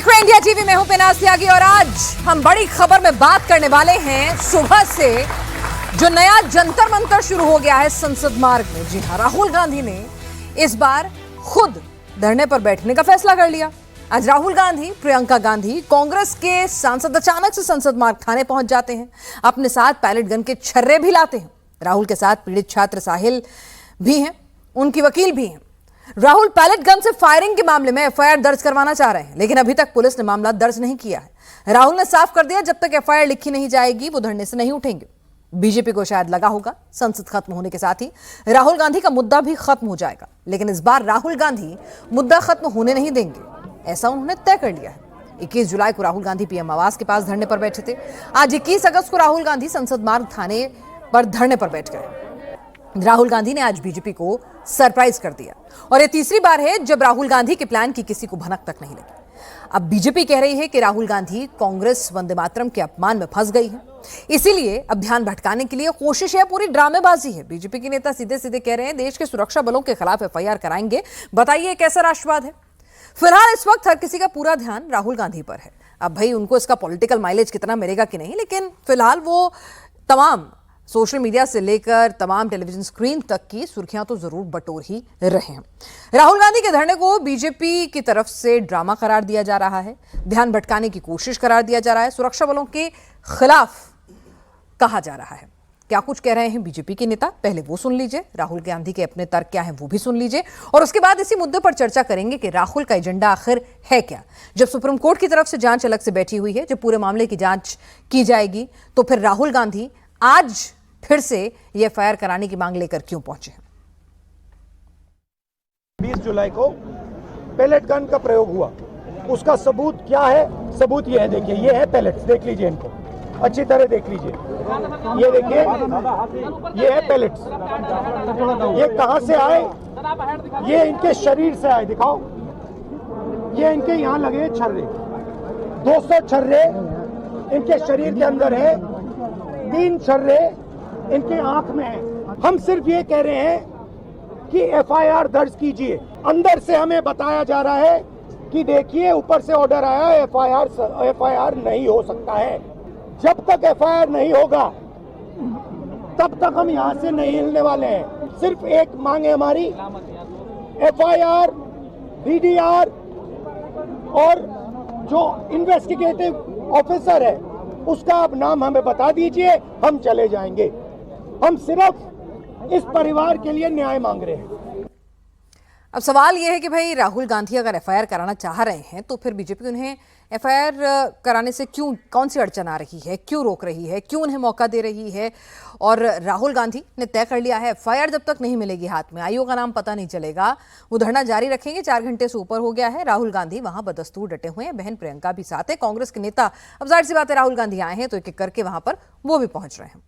देख रहे हैं इंडिया टीवी में हूं पिनाज त्यागी और आज हम बड़ी खबर में बात करने वाले हैं सुबह से जो नया जंतर मंतर शुरू हो गया है संसद मार्ग में। जी हां, राहुल गांधी ने इस बार खुद धरने पर बैठने का फैसला कर लिया। आज राहुल गांधी, प्रियंका गांधी, कांग्रेस के सांसद अचानक से संसद मार्ग थाने पहुंच जाते हैं। अपने साथ पैलेट गन के छर्रे भी लाते हैं। राहुल के साथ पीड़ित छात्र साहिल भी हैं, उनकी वकील भी हैं। राहुल पैलेट गन से फायरिंग के मामले में एफआईआर दर्ज करवाना चाह रहे हैं, लेकिन अभी तक पुलिस ने मामला दर्ज नहीं किया है। राहुल ने साफ कर दिया, जब तक एफआईआर लिखी नहीं जाएगी वो धरने से नहीं उठेंगे। बीजेपी को शायद लगा होगा संसद खत्म होने के साथ ही राहुल गांधी का मुद्दा भी खत्म हो जाएगा, लेकिन इस बार राहुल गांधी मुद्दा खत्म होने नहीं देंगे, ऐसा उन्होंने तय कर लिया है। 21 जुलाई को राहुल गांधी पीएम आवास के पास धरने पर बैठे थे। आज 21 अगस्त को राहुल गांधी संसद मार्ग थाने पर धरने पर बैठ गए। राहुल गांधी ने आज बीजेपी को सरप्राइज कर दिया और यह तीसरी बार है जब राहुल गांधी के प्लान की किसी को भनक तक नहीं लगी। अब बीजेपी कह रही है कि राहुल गांधी कांग्रेस वंदे मातरम के अपमान में फंस गई है, इसीलिए अब ध्यान भटकाने के लिए कोशिश है, पूरी ड्रामेबाजी है। बीजेपी के नेता सीधे सीधे कह रहे हैं देश के सुरक्षा बलों के खिलाफ एफआईआर कराएंगे। बताइए कैसा राष्ट्रवाद है। फिलहाल इस वक्त हर किसी का पूरा ध्यान राहुल गांधी पर है। अब भाई उनको इसका पॉलिटिकल माइलेज कितना मिलेगा कि नहीं, लेकिन फिलहाल वो तमाम सोशल मीडिया से लेकर तमाम टेलीविजन स्क्रीन तक की सुर्खियां तो जरूर बटोर ही रहे हैं। राहुल गांधी के धरने को बीजेपी की तरफ से ड्रामा करार दिया जा रहा है, ध्यान भटकाने की कोशिश करार दिया जा रहा है, सुरक्षा बलों के खिलाफ कहा जा रहा है। क्या कुछ कह रहे हैं बीजेपी के नेता, पहले वो सुन लीजिए। राहुल गांधी के अपने तर्क क्या हैं वो भी सुन लीजिए और उसके बाद इसी मुद्दे पर चर्चा करेंगे कि राहुल का एजेंडा आखिर है क्या। जब सुप्रीम कोर्ट की तरफ से जांच अलग से बैठी हुई है, जब पूरे मामले की जांच की जाएगी, तो फिर राहुल गांधी आज फिर से ये एफआईआर कराने की मांग लेकर क्यों पहुंचे हैं। 20 जुलाई को पैलेट गन का प्रयोग हुआ, उसका सबूत क्या है? सबूत ये है, देखिए ये है पैलेट्स, देख लीजिए इनको अच्छी तरह देख लीजिए। ये देखिए, ये है पैलेट्स। ये कहां से आए? ये इनके शरीर से आए, दिखाओ। ये इनके यहां लगे छर्रे, 200 छर्रे इनके शरीर के अंदर है, 3 छर्रे इनके आंख में है। हम सिर्फ ये कह रहे हैं कि एफआईआर दर्ज कीजिए। अंदर से हमें बताया जा रहा है कि देखिए ऊपर से ऑर्डर आया है, एफआईआर नहीं हो सकता है। जब तक एफआईआर नहीं होगा तब तक हम यहां से नहीं हिलने वाले हैं। सिर्फ एक मांग है हमारी, एफआईआर, डीडीआर और जो इन्वेस्टिगेटिव ऑफिसर है उसका आप नाम हमें बता दीजिए, हम चले जाएंगे। हम सिर्फ इस परिवार के लिए न्याय मांग रहे हैं। अब सवाल यह है कि भाई राहुल गांधी अगर एफआईआर कराना चाह रहे हैं तो फिर बीजेपी उन्हें एफआईआर कराने से क्यों, कौन सी अड़चन आ रही है, क्यों रोक रही है, क्यों उन्हें मौका दे रही है। और राहुल गांधी ने तय कर लिया है एफआईआर जब तक नहीं मिलेगी हाथ में, आईओ का नाम पता नहीं चलेगा, वो धरना जारी रखेंगे। 4 घंटे से ऊपर हो गया है, राहुल गांधी वहां बदस्तूर डटे हुए हैं, बहन प्रियंका भी साथ है, कांग्रेस के नेता, अब जाहिर सी बात है राहुल गांधी आए हैं तो एक एक करके वहां पर वो भी पहुंच रहे हैं।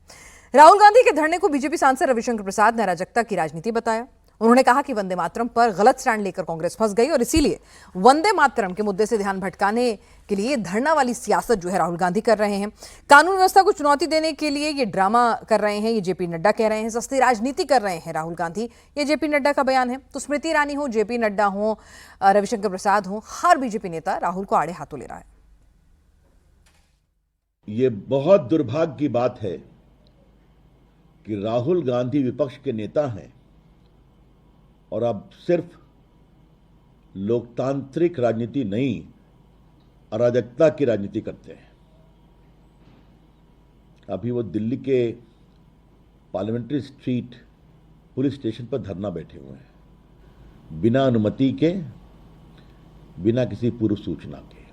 राहुल गांधी के धरने को बीजेपी सांसद रविशंकर प्रसाद ने अराजकता की राजनीति बताया। उन्होंने कहा कि वंदे मातरम पर गलत स्टैंड लेकर कांग्रेस फंस गई और इसीलिए वंदे मातरम के मुद्दे से ध्यान भटकाने के लिए धरना वाली सियासत जो है राहुल गांधी कर रहे हैं। कानून व्यवस्था को चुनौती देने के लिए ये ड्रामा कर रहे हैं, ये जेपी नड्डा कह रहे हैं, सस्ती राजनीति कर रहे हैं राहुल गांधी, ये जेपी नड्डा का बयान है। तो स्मृति ईरानी हो, जेपी नड्डा हो, रविशंकर प्रसाद हो, हर बीजेपी नेता राहुल को आड़े हाथों ले रहा है। ये बहुत दुर्भाग्य की बात है कि राहुल गांधी विपक्ष के नेता हैं और अब सिर्फ लोकतांत्रिक राजनीति नहीं, अराजकता की राजनीति करते हैं। अभी वो दिल्ली के पार्लियामेंट्री स्ट्रीट पुलिस स्टेशन पर धरना बैठे हुए हैं, बिना अनुमति के, बिना किसी पूर्व सूचना के।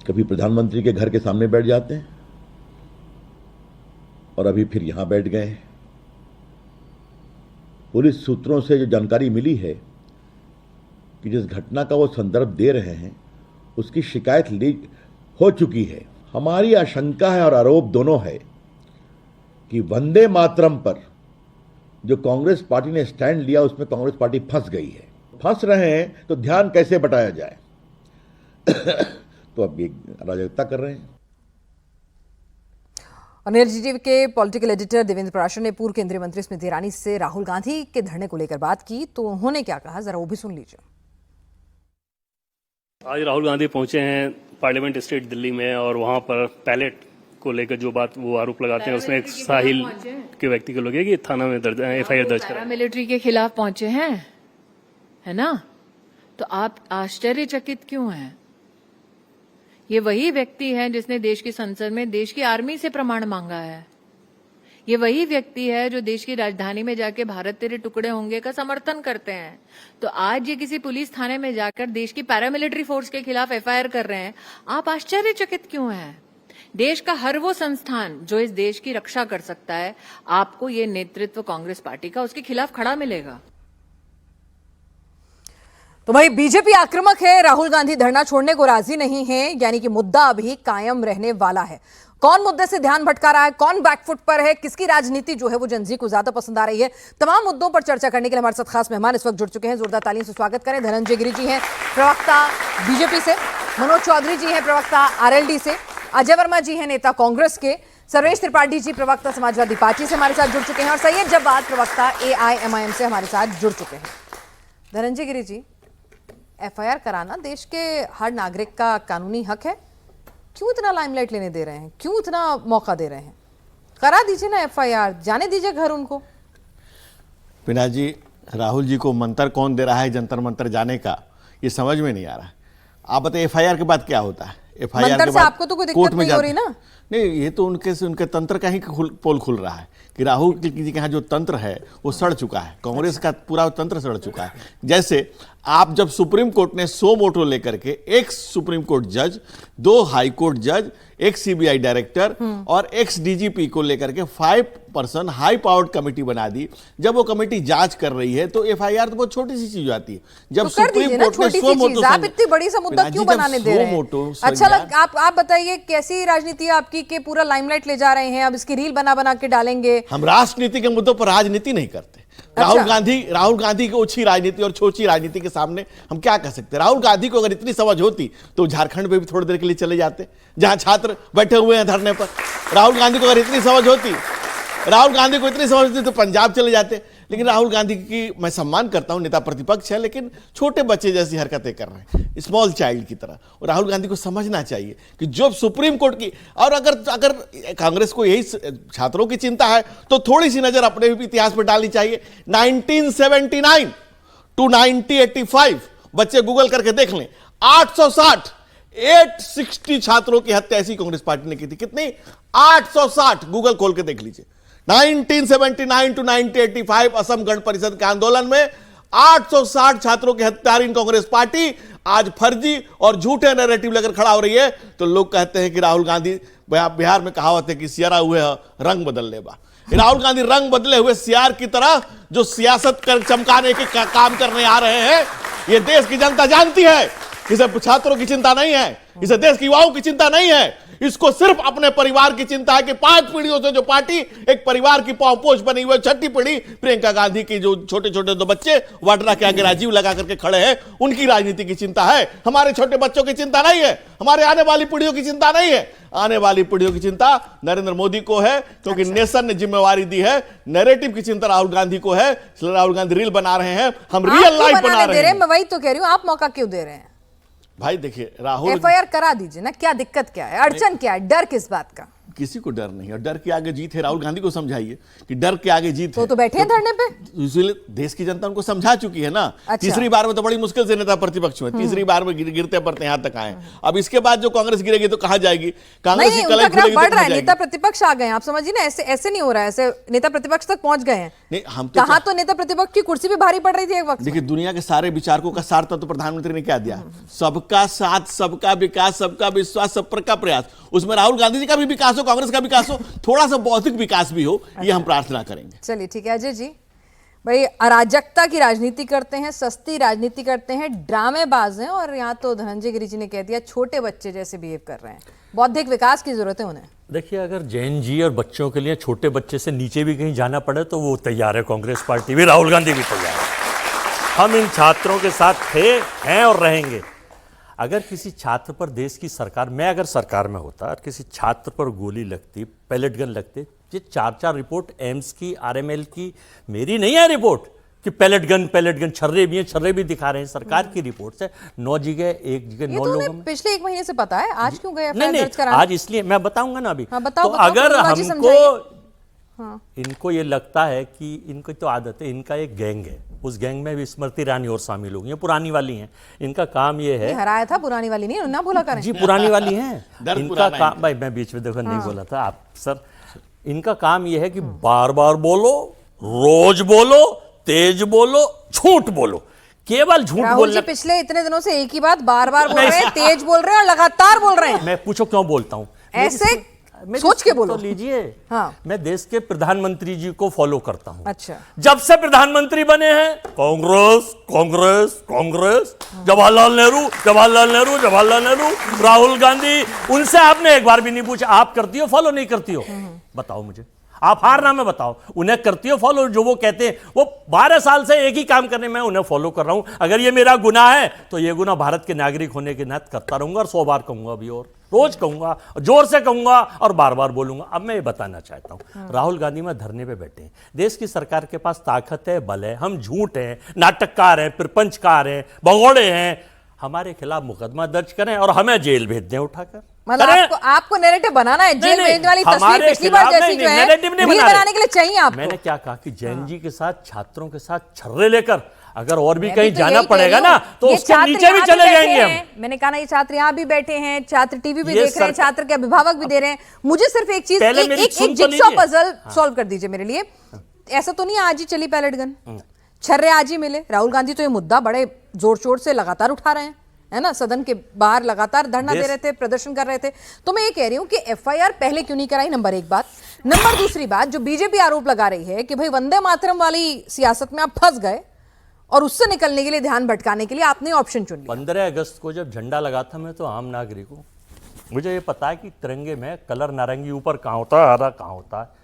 कभी प्रधानमंत्री के घर के सामने बैठ जाते हैं और अभी फिर यहां बैठ गए हैं। पुलिस सूत्रों से जो जानकारी मिली है कि जिस घटना का वो संदर्भ दे रहे हैं उसकी शिकायत लीक हो चुकी है। हमारी आशंका है और आरोप दोनों है कि वंदे मातरम पर जो कांग्रेस पार्टी ने स्टैंड लिया उसमें कांग्रेस पार्टी फंस गई है। फंस रहे हैं तो ध्यान कैसे बटाया जाए तो अब ये अराजकता कर रहे हैं। और एलजीटीवी के पॉलिटिकल एडिटर देवेंद्र पराशर ने पूर्व केंद्रीय मंत्री स्मृति ईरानी से राहुल गांधी के धरने को लेकर बात की, तो उन्होंने क्या कहा जरा वो भी सुन लीजिए। आज राहुल गांधी पहुंचे हैं पार्लियामेंट स्टेट दिल्ली में और वहां पर पैलेट को लेकर जो बात वो आरोप लगाते हैं उसमें एक साहिल के व्यक्ति को लगे कि थाना में दर्ज एफआईआर दर्ज करा। मिलिट्री के खिलाफ पहुंचे हैं, है ना? तो आप आश्चर्यचकित क्यों हैं? ये वही व्यक्ति है जिसने देश की संसद में देश की आर्मी से प्रमाण मांगा है। ये वही व्यक्ति है जो देश की राजधानी में जाके भारत तेरे टुकड़े होंगे का समर्थन करते हैं। तो आज ये किसी पुलिस थाने में जाकर देश की पैरामिलिट्री फोर्स के खिलाफ एफआईआर कर रहे हैं। आप आश्चर्यचकित क्यों हैं? देश का हर वो संस्थान जो इस देश की रक्षा कर सकता है, आपको ये नेतृत्व कांग्रेस पार्टी का उसके खिलाफ खड़ा मिलेगा। तो भाई बीजेपी आक्रामक है, राहुल गांधी धरना छोड़ने को राजी नहीं है, यानी कि मुद्दा अभी कायम रहने वाला है। कौन मुद्दे से ध्यान भटका रहा है, कौन बैकफुट पर है, किसकी राजनीति जो है वो जनजी को ज्यादा पसंद आ रही है, तमाम मुद्दों पर चर्चा करने के लिए हमारे साथ खास मेहमान इस वक्त जुड़ चुके हैं। जोरदार तालियों से स्वागत करें। धनंजय गिरी जी हैं प्रवक्ता बीजेपी से, मनोज चौधरी जी हैं प्रवक्ता आरएलडी से, अजय वर्मा जी हैं नेता कांग्रेस के, सर्वेश त्रिपाठी जी प्रवक्ता समाजवादी पार्टी से हमारे साथ जुड़ चुके हैं और सैयद जब्बार प्रवक्ता एआईएमआईएम से हमारे साथ जुड़ चुके हैं। धनंजय गिरी जी, एफआईआर कराना देश के हर नागरिक का कानूनी हक है, क्यों इतना लाइमलाइट लेने दे रहे हैं, क्यों इतना मौका दे रहे हैं? करा दीजिए ना एफआईआर, जाने दीजिए घर उनको। पिना जी, राहुल जी को मंत्र कौन दे रहा है जंतर मंतर जाने का, ये समझ में नहीं आ रहा है। आप बताइए एफआईआर के बाद क्या होता है? एफआईआर मंत्र के से बाद आपको तो कोई दिक्कत कोर्ट में नहीं हो रही ना? नहीं, ये तो उनके तंत्र का ही पोल खुल रहा है कि राहुल जी के यहाँ जो तंत्र है वो सड़ चुका है, कांग्रेस का पूरा तंत्र सड़ चुका है। जैसे आप जब सुप्रीम कोर्ट ने 100 मोटो लेकर के एक सुप्रीम कोर्ट जज, 2 हाई कोर्ट जज, एक सीबीआई डायरेक्टर और एक्स डीजीपी को लेकर के 5 पर्सन हाई पावर्ड कमेटी बना दी। जब वो कमेटी जांच कर रही है तो एफआईआर तो बहुत छोटी सी चीज आती है। जब सुप्रीम कोर्ट ने 100 मोटो, आप इतनी बड़ी सा मुद्दा क्यों बनाने दे रहे हैं? अच्छा आप बताइए कैसी राजनीति आपकी के पूरा लाइमलाइट ले जा रहे हैं, अब इसकी रील बना बना के डालेंगे। हम राजनीति के मुद्दों पर राजनीति नहीं करते। राहुल गांधी की ओछी राजनीति और छोटी राजनीति के सामने हम क्या कह सकते हैं? राहुल गांधी को अगर इतनी समझ होती तो झारखंड में भी थोड़ी देर के लिए चले जाते, जहां छात्र बैठे हुए हैं धरने पर। राहुल गांधी को अगर इतनी समझ होती तो पंजाब चले जाते। लेकिन राहुल गांधी की मैं सम्मान करता हूं, नेता प्रतिपक्ष है, लेकिन छोटे बच्चे जैसी हरकतें कर रहे हैं, स्मॉल चाइल्ड की तरह। और राहुल गांधी को समझना चाहिए कि जो सुप्रीम कोर्ट की, और अगर कांग्रेस को यही छात्रों की चिंता है तो थोड़ी सी नजर अपने इतिहास पर डालनी चाहिए। 1979 टू 1985 बच्चे गूगल करके देख लें, 860 छात्रों की हत्या ऐसी कांग्रेस पार्टी ने की थी। कितनी? 860। गूगल खोल के देख लीजिए। 1979 टू 1985 असम गण परिषद के आंदोलन में 860 छात्रों की हत्यारीन कांग्रेस पार्टी आज फर्जी और झूठे नैरेटिव लेकर खड़ा हो रही है। तो लोग कहते हैं कि राहुल गांधी, बिहार में कहावत है कि सियारा हुए रंग बदल लेबा। राहुल गांधी रंग बदले हुए सियार की तरह जो सियासत कर चमकाने के काम करने आ रहे हैं, ये देश की जनता जानती है। इसे छात्रों की चिंता नहीं है, इसे देश की युवाओं की चिंता नहीं है, इसको सिर्फ अपने परिवार की चिंता है कि 5 पीढ़ियों से जो पार्टी एक परिवार की पांवपोष बनी हुई, 6ठी पीढ़ी प्रियंका गांधी की, जो छोटे छोटे 2 बच्चे वाड्रा के आगे राजीव लगा करके खड़े हैं, उनकी राजनीति की चिंता है। हमारे छोटे बच्चों की चिंता नहीं है, हमारे आने वाली पीढ़ियों की चिंता नहीं है। आने वाली पीढ़ियों की चिंता नरेंद्र मोदी को है, क्योंकि नेशन ने जिम्मेवारी दी है। नैरेटिव की चिंता राहुल गांधी को है, इसलिए राहुल गांधी रील बना रहे हैं, हम रियल लाइफ बना रहे हैं। मैं वही तो कह रही हूं, आप मौका क्यों दे रहे हैं? भाई देखिए, राहुल एफआईआर करा दीजिए ना, क्या दिक्कत क्या है, अड़चन क्या है, डर किस बात का? किसी को डर नहीं है, डर के आगे जीत है। राहुल गांधी को समझाइए कि डर के आगे जीत है। तो बैठे हैं धरने पे, इसलिए देश की जनता उनको समझा चुकी है ना। अच्छा। तीसरी बार में तो बड़ी मुश्किल से नेता प्रतिपक्ष में, तीसरी बार में गिरते पड़ते यहां तक आए। अब इसके बाद जो कांग्रेस गिरेगी तो कहां जाएगी? कांग्रेस की कलई खुलेगी बढ़ रहा है, नेता प्रतिपक्ष आ गए, आप समझिए ना, ऐसे नहीं हो रहा है, ऐसे नेता प्रतिपक्ष तक पहुंच गए हैं। नहीं, हम कहा तो नेता प्रतिपक्ष की कुर्सी भी भारी पड़ रही थी एक वक्त। देखिए, दुनिया के सारे विचारकों का सार तत्व प्रधानमंत्री ने क्या दिया? सबका साथ, सबका विकास, सबका विश्वास, सबका प्रयास। उसमें राहुल गांधी जी का भी विकास हो, कांग्रेस का विकास हो, थोड़ा सा बौद्धिक विकास भी हो, ये हम प्रार्थना करेंगे। चलिए ठीक है अजय जी, भाई अराजकता की राजनीति करते हैं, सस्ती राजनीति करते हैं, ड्रामेबाज हैं, और यहाँ तो धनंजय गिरी जी ने कह दिया छोटे बच्चे जैसे बिहेव कर रहे हैं। बौद्धिक विकास की जरूरत है उन्हें। देखिए, अगर जैन जी और बच्चों के लिए छोटे बच्चे से नीचे भी कहीं जाना पड़े तो वो तैयार है, कांग्रेस पार्टी भी, राहुल गांधी भी तैयार है। हम इन छात्रों के साथ थे, हैं और रहेंगे। अगर किसी छात्र पर देश की सरकार, मैं अगर सरकार में होता और किसी छात्र पर गोली लगती, पैलेट गन लगते, ये 4 रिपोर्ट एम्स की, आरएमएल की, मेरी नहीं है रिपोर्ट, कि पैलेट गन छर्रे भी हैं, छर्रे भी दिखा रहे हैं। सरकार की रिपोर्ट से 9 जगह 1 जगह 9 लोगों में। पिछले 1 महीने से पता है, आज क्यों गए नहीं दर्ज कराने? आज इसलिए मैं बताऊंगा ना अभी। हाँ, बताओ, तो बताओ, अगर प्रभुराज जी हमको समझाइए। हाँ। इनको ये लगता है कि इनको तो आदत है, इनका एक गैंग है, उस गैंग में भी स्मृति ईरानी और शामिल हो गई हैं, पुरानी वाली हैं। इनका काम ये है, हराया था पुरानी वाली नहीं, ना भूला करें जी पुरानी वाली हैं। दर्द इनका पुराना काम, भाई मैं बीच में देखो नहीं बोला था आप सर, इनका काम ये है कि बार बार बोलो, रोज बोलो, तेज बोलो, झूठ बोलो, केवल झूठ राहुल जी बोलना। पिछले इतने दिनों से एक ही बात बार बार बोल रहे हैं, तेज बोल रहे हैं और लगातार बोल रहे हैं। मैं पूछो क्यों बोलता हूं? ऐसे सोच के बोलो। तो लीजिए। हाँ। मैं देश के प्रधानमंत्री जी को फॉलो करता हूं। अच्छा। जब से प्रधानमंत्री बने हैं, कांग्रेस कांग्रेस कांग्रेस, जवाहरलाल नेहरू, राहुल गांधी, उनसे आपने एक बार भी नहीं पूछा आप करती हो फॉलो, नहीं करती हो? बताओ मुझे, आप हार नाम में बताओ, उन्हें करती हो फॉलो? जो वो कहते हैं, वो 12 साल से एक ही काम करने में उन्हें फॉलो कर रहा हूं। अगर ये मेरा गुनाह है तो ये गुनाह भारत के नागरिक होने के नाते करता रहूंगा, और 100 बार कहूंगा, अभी और रोज कहूंगा, जोर से कहूंगा और बार बार बोलूंगा। अब मैं ये बताना चाहता हूं, राहुल गांधी में धरने पे बैठे हैं, देश की सरकार के पास ताकत है, बल है, हम झूठ हैं, नाटककार हैं, प्रपंचकार हैं, भगोड़े हैं, हमारे खिलाफ मुकदमा दर्ज करें और हमें जेल भेज दें उठाकर। मतलब आपको नैरेटिव बनाना है, जेल नहीं, भेजने वाली तस्वीर हमारे पिछली बार खिलाफ जैसी जो है, नैरेटिव नहीं रील बना रहे। बनाने के लिए चाहिए आपको। मैंने क्या कहा कि जैन जी के साथ, छात्रों के साथ छर्रे लेकर अगर और भी मैं कहीं तो जाना यही कह पड़ेगा रही हूँ, ना तो ये उसके छात्र नीचे भी यहाँ चले बैठे जाएंगे हम। हैं। मैंने कहा ना, ये छात्र यहाँ भी बैठे हैं, छात्र टीवी भी ये देख रहे हैं, छात्र के अभिभावक भी दे रहे हैं। मुझे सिर्फ एक चीज, पहले एक मेरी सुन तो जिक्सॉ लीजिए। पजल सॉल्व कर दीजिए मेरे लिए। ऐसा तो नहीं आज ही चली पैलेट गन, छर्रे आज ही मिले? राहुल गांधी तो ये मुद्दा बड़े जोर शोर से लगातार उठा रहे हैं, है ना, सदन के बाहर लगातार धरना दे रहे थे, प्रदर्शन कर रहे थे। तो मैं ये कह रही हूं कि एफआईआर पहले क्यों नहीं कराई, नंबर 1 बात। नंबर दूसरी बात, जो बीजेपी आरोप लगा रही है कि भाई वंदे मातरम वाली सियासत में आप फंस गए और उससे निकलने के लिए, ध्यान भटकाने के लिए आपने ऑप्शन चुन लिया। 15 अगस्त को जब झंडा लगा था, मैं तो आम नागरिक हूँ, मुझे ये पता है कि तिरंगे में कलर नारंगी ऊपर कहाँ होता है, हरा कहाँ होता है।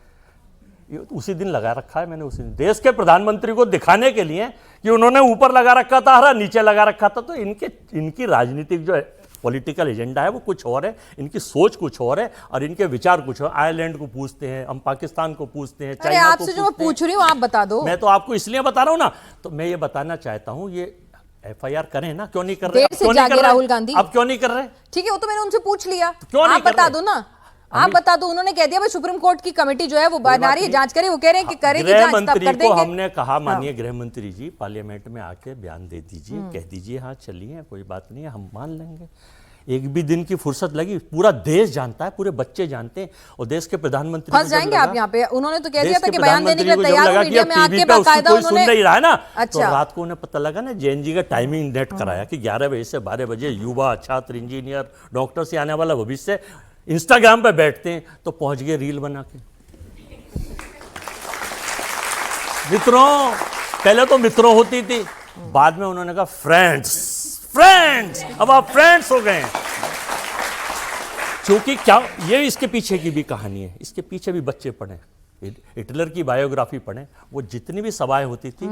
ये उसी दिन लगा रखा है मैंने, उसी दिन देश के प्रधानमंत्री को दिखाने के लिए कि उन्होंने ऊपर लगा रखा था हरा, नीचे लगा रखा था। तो इनकी राजनीतिक जो है, पॉलिटिकल एजेंडा है, वो कुछ और है, इनकी सोच कुछ और है और इनके विचार कुछ और। आयरलैंड को पूछते हैं हम, पाकिस्तान को पूछते हैं, अरे चाइना को आपसे जो मैं पूछते हैं। पूछ रही हूँ आप बता दो। मैं तो आपको इसलिए बता रहा हूं ना, तो मैं ये बताना चाहता हूं, ये एफआईआर करें ना, क्यों नहीं कर रहे? देर से जागे राहुल गांधी। अब क्यों नहीं कर रहे? ठीक है, वो तो मैंने उनसे पूछ लिया, क्यों नहीं आप कर बता रहे? दो ना, आप बता दो। उन्होंने कह दिया भाई सुप्रीम कोर्ट की कमेटी जो है वो बना रही है, जांच करें, वो कह रहे हैं कि करेगी गृह जांच, तब मंत्री कर को देंगे। हमने कहा, माननीय गृह मंत्री जी पार्लियामेंट में आके बयान दे दीजिए, कह दीजिए हाँ चलिए, कोई बात नहीं है, हम मान लेंगे। एक भी दिन की फुर्सत लगी, पूरा देश जानता है, पूरे बच्चे जानते हैं, और देश के प्रधानमंत्री फंस जाएंगे आप यहाँ पे। उन्होंने तो कह दिया था कि बयान देने के लिए जब तैयार लगा हो, कि मीडिया अब में टीवी आके पे उसको बाकायदा कोई सुन उन्होंने। नहीं रहा है ना, तो अच्छा। रात को उन्हें पता लगा ना, जैन जी का टाइमिंग नेट कराया कि 11 बजे से 12 बजे युवा, छात्र, इंजीनियर, डॉक्टर से आने वाला भविष्य इंस्टाग्राम पे बैठते हैं, तो पहुंच गए रील बना के। मित्रों, पहले तो मित्रों होती थी, बाद में उन्होंने कहा फ्रेंड्स, अब आप फ्रेंड्स हो गए हैं। क्योंकि क्या, ये इसके पीछे की भी कहानी है, इसके पीछे भी बच्चे पढ़े, हिटलर की बायोग्राफी पढ़ें, वो जितनी भी सभाएं होती थी,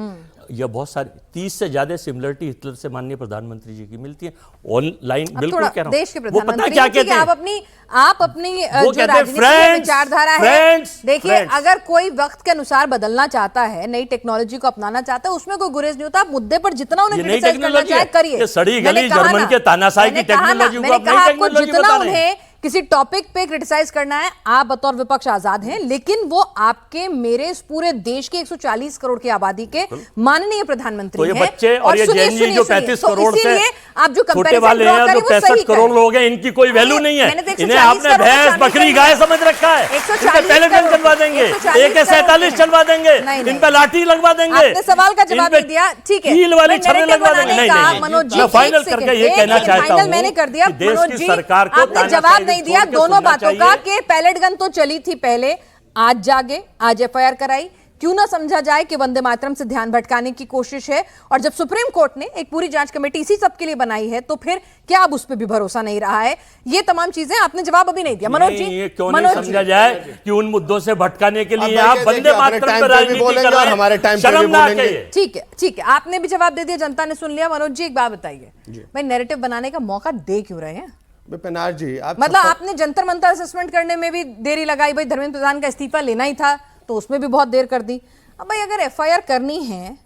ये बहुत सारी 30 से ज्यादा सिमिलरिटी हिटलर से माननीय प्रधानमंत्री जी की मिलती है ऑनलाइन। बिल्कुल कह रहा हूं, देश के वो पता प्रधानमंत्री क्या कहते हैं, आप अपनी वो जो कहते हैं, राजनीतिक friends, विचारधारा है, friends, देखिए friends। अगर कोई वक्त के अनुसार बदलना चाहता है, नई टेक्नोलॉजी को अपनाना चाहता है, उसमें कोई गुरेज नहीं होता। आप मुद्दे पर जितना उन्हें ये नई क्रिटिसाइज करना टेक्नोलॉजी चाहे है, करिए। ये सड़ी मैंने गली कहा जर्मन ना, के तानाशाही की मैंने कहा ना, टेक्नोलॉजी को मैंने आप नई कहा आपको टेक्नोलॉजी जितना बता रहे हैं। उन्हें किसी टॉपिक पे क्रिटिसाइज करना है, आप बतौर विपक्ष आजाद हैं, लेकिन वो आपके मेरे इस पूरे देश के 140 करोड़ की आबादी के माननीय प्रधानमंत्री तो ये हैं। बच्चे और ये सुनिए, जैन जी सुनिए, जो सुनिए, 35 तो करोड़ से इसीलिए आप जो छोटे कंपैरिजन वाले ड्रॉ हैं, करें जो वो सही 65 करोड़ करें। लोग हैं, इनकी कोई वैल्यू नहीं है, मैंने तो इन्हें 140 आपने करोड़ भैंस शामिल बकरी कर गाय दिया। समझ रखा है। 140 इन पे पैलेट करोड़, चलवा देंगे, 140 AK-47 चलवा देंगे, नहीं, इन पे लाठी लगवा देंगे। आपने सवाल का जवाब नहीं दिया, ठीक है, कील वाले मैं छर्रे narrative लगवा देंगे। बनाने नहीं, का, नहीं, मनोज जी, मैं एक फाइनल सेकंड, करके ये एक कहना सेकंड, चाहता फाइनल हूं मैंने कर दिया। कि देश मनोज की जी, सरकार को आपने तानाशाही जवाब नहीं दिया छोड़ के दोनों सुनना बातों का चाहिए। कि पैलेट गन तो चली थी पहले, आज जागे, आज एफआईआर कराई, क्यों ना समझा जाए कि वंदे मातरम से ध्यान भटकाने की कोशिश है। और जब सुप्रीम कोर्ट ने एक पूरी जांच कमेटी इसी सब के लिए बनाई है, तो फिर क्या अब उस पर भी भरोसा नहीं रहा है? ये तमाम चीजें आपने जवाब अभी नहीं दिया। मनोज जी, ये क्यों नहीं समझा जाए कि उन मुद्दों से भटकाने के लिए आप वंदे मातरम पे राजनीति कर रहे हैं, हमारे टाइम पे भी शर्मनाक है बोलेंगे। ये। ठीक है, ठीक है, आपने भी जवाब दे दिया, जनता ने सुन लिया। मनोज जी, एक बात बताइए, भाई नैरेटिव बनाने का मौका दे क्यों रहे हैं? विपिनाथ जी, आप मतलब आपने जंतर मंतर असेसमेंट करने में भी देरी लगाई, भाई धर्मेंद्र प्रधान का इस्तीफा लेना ही था तो उसमें भी बहुत देर कर दी। अब भाई अगर एफआईआर करनी है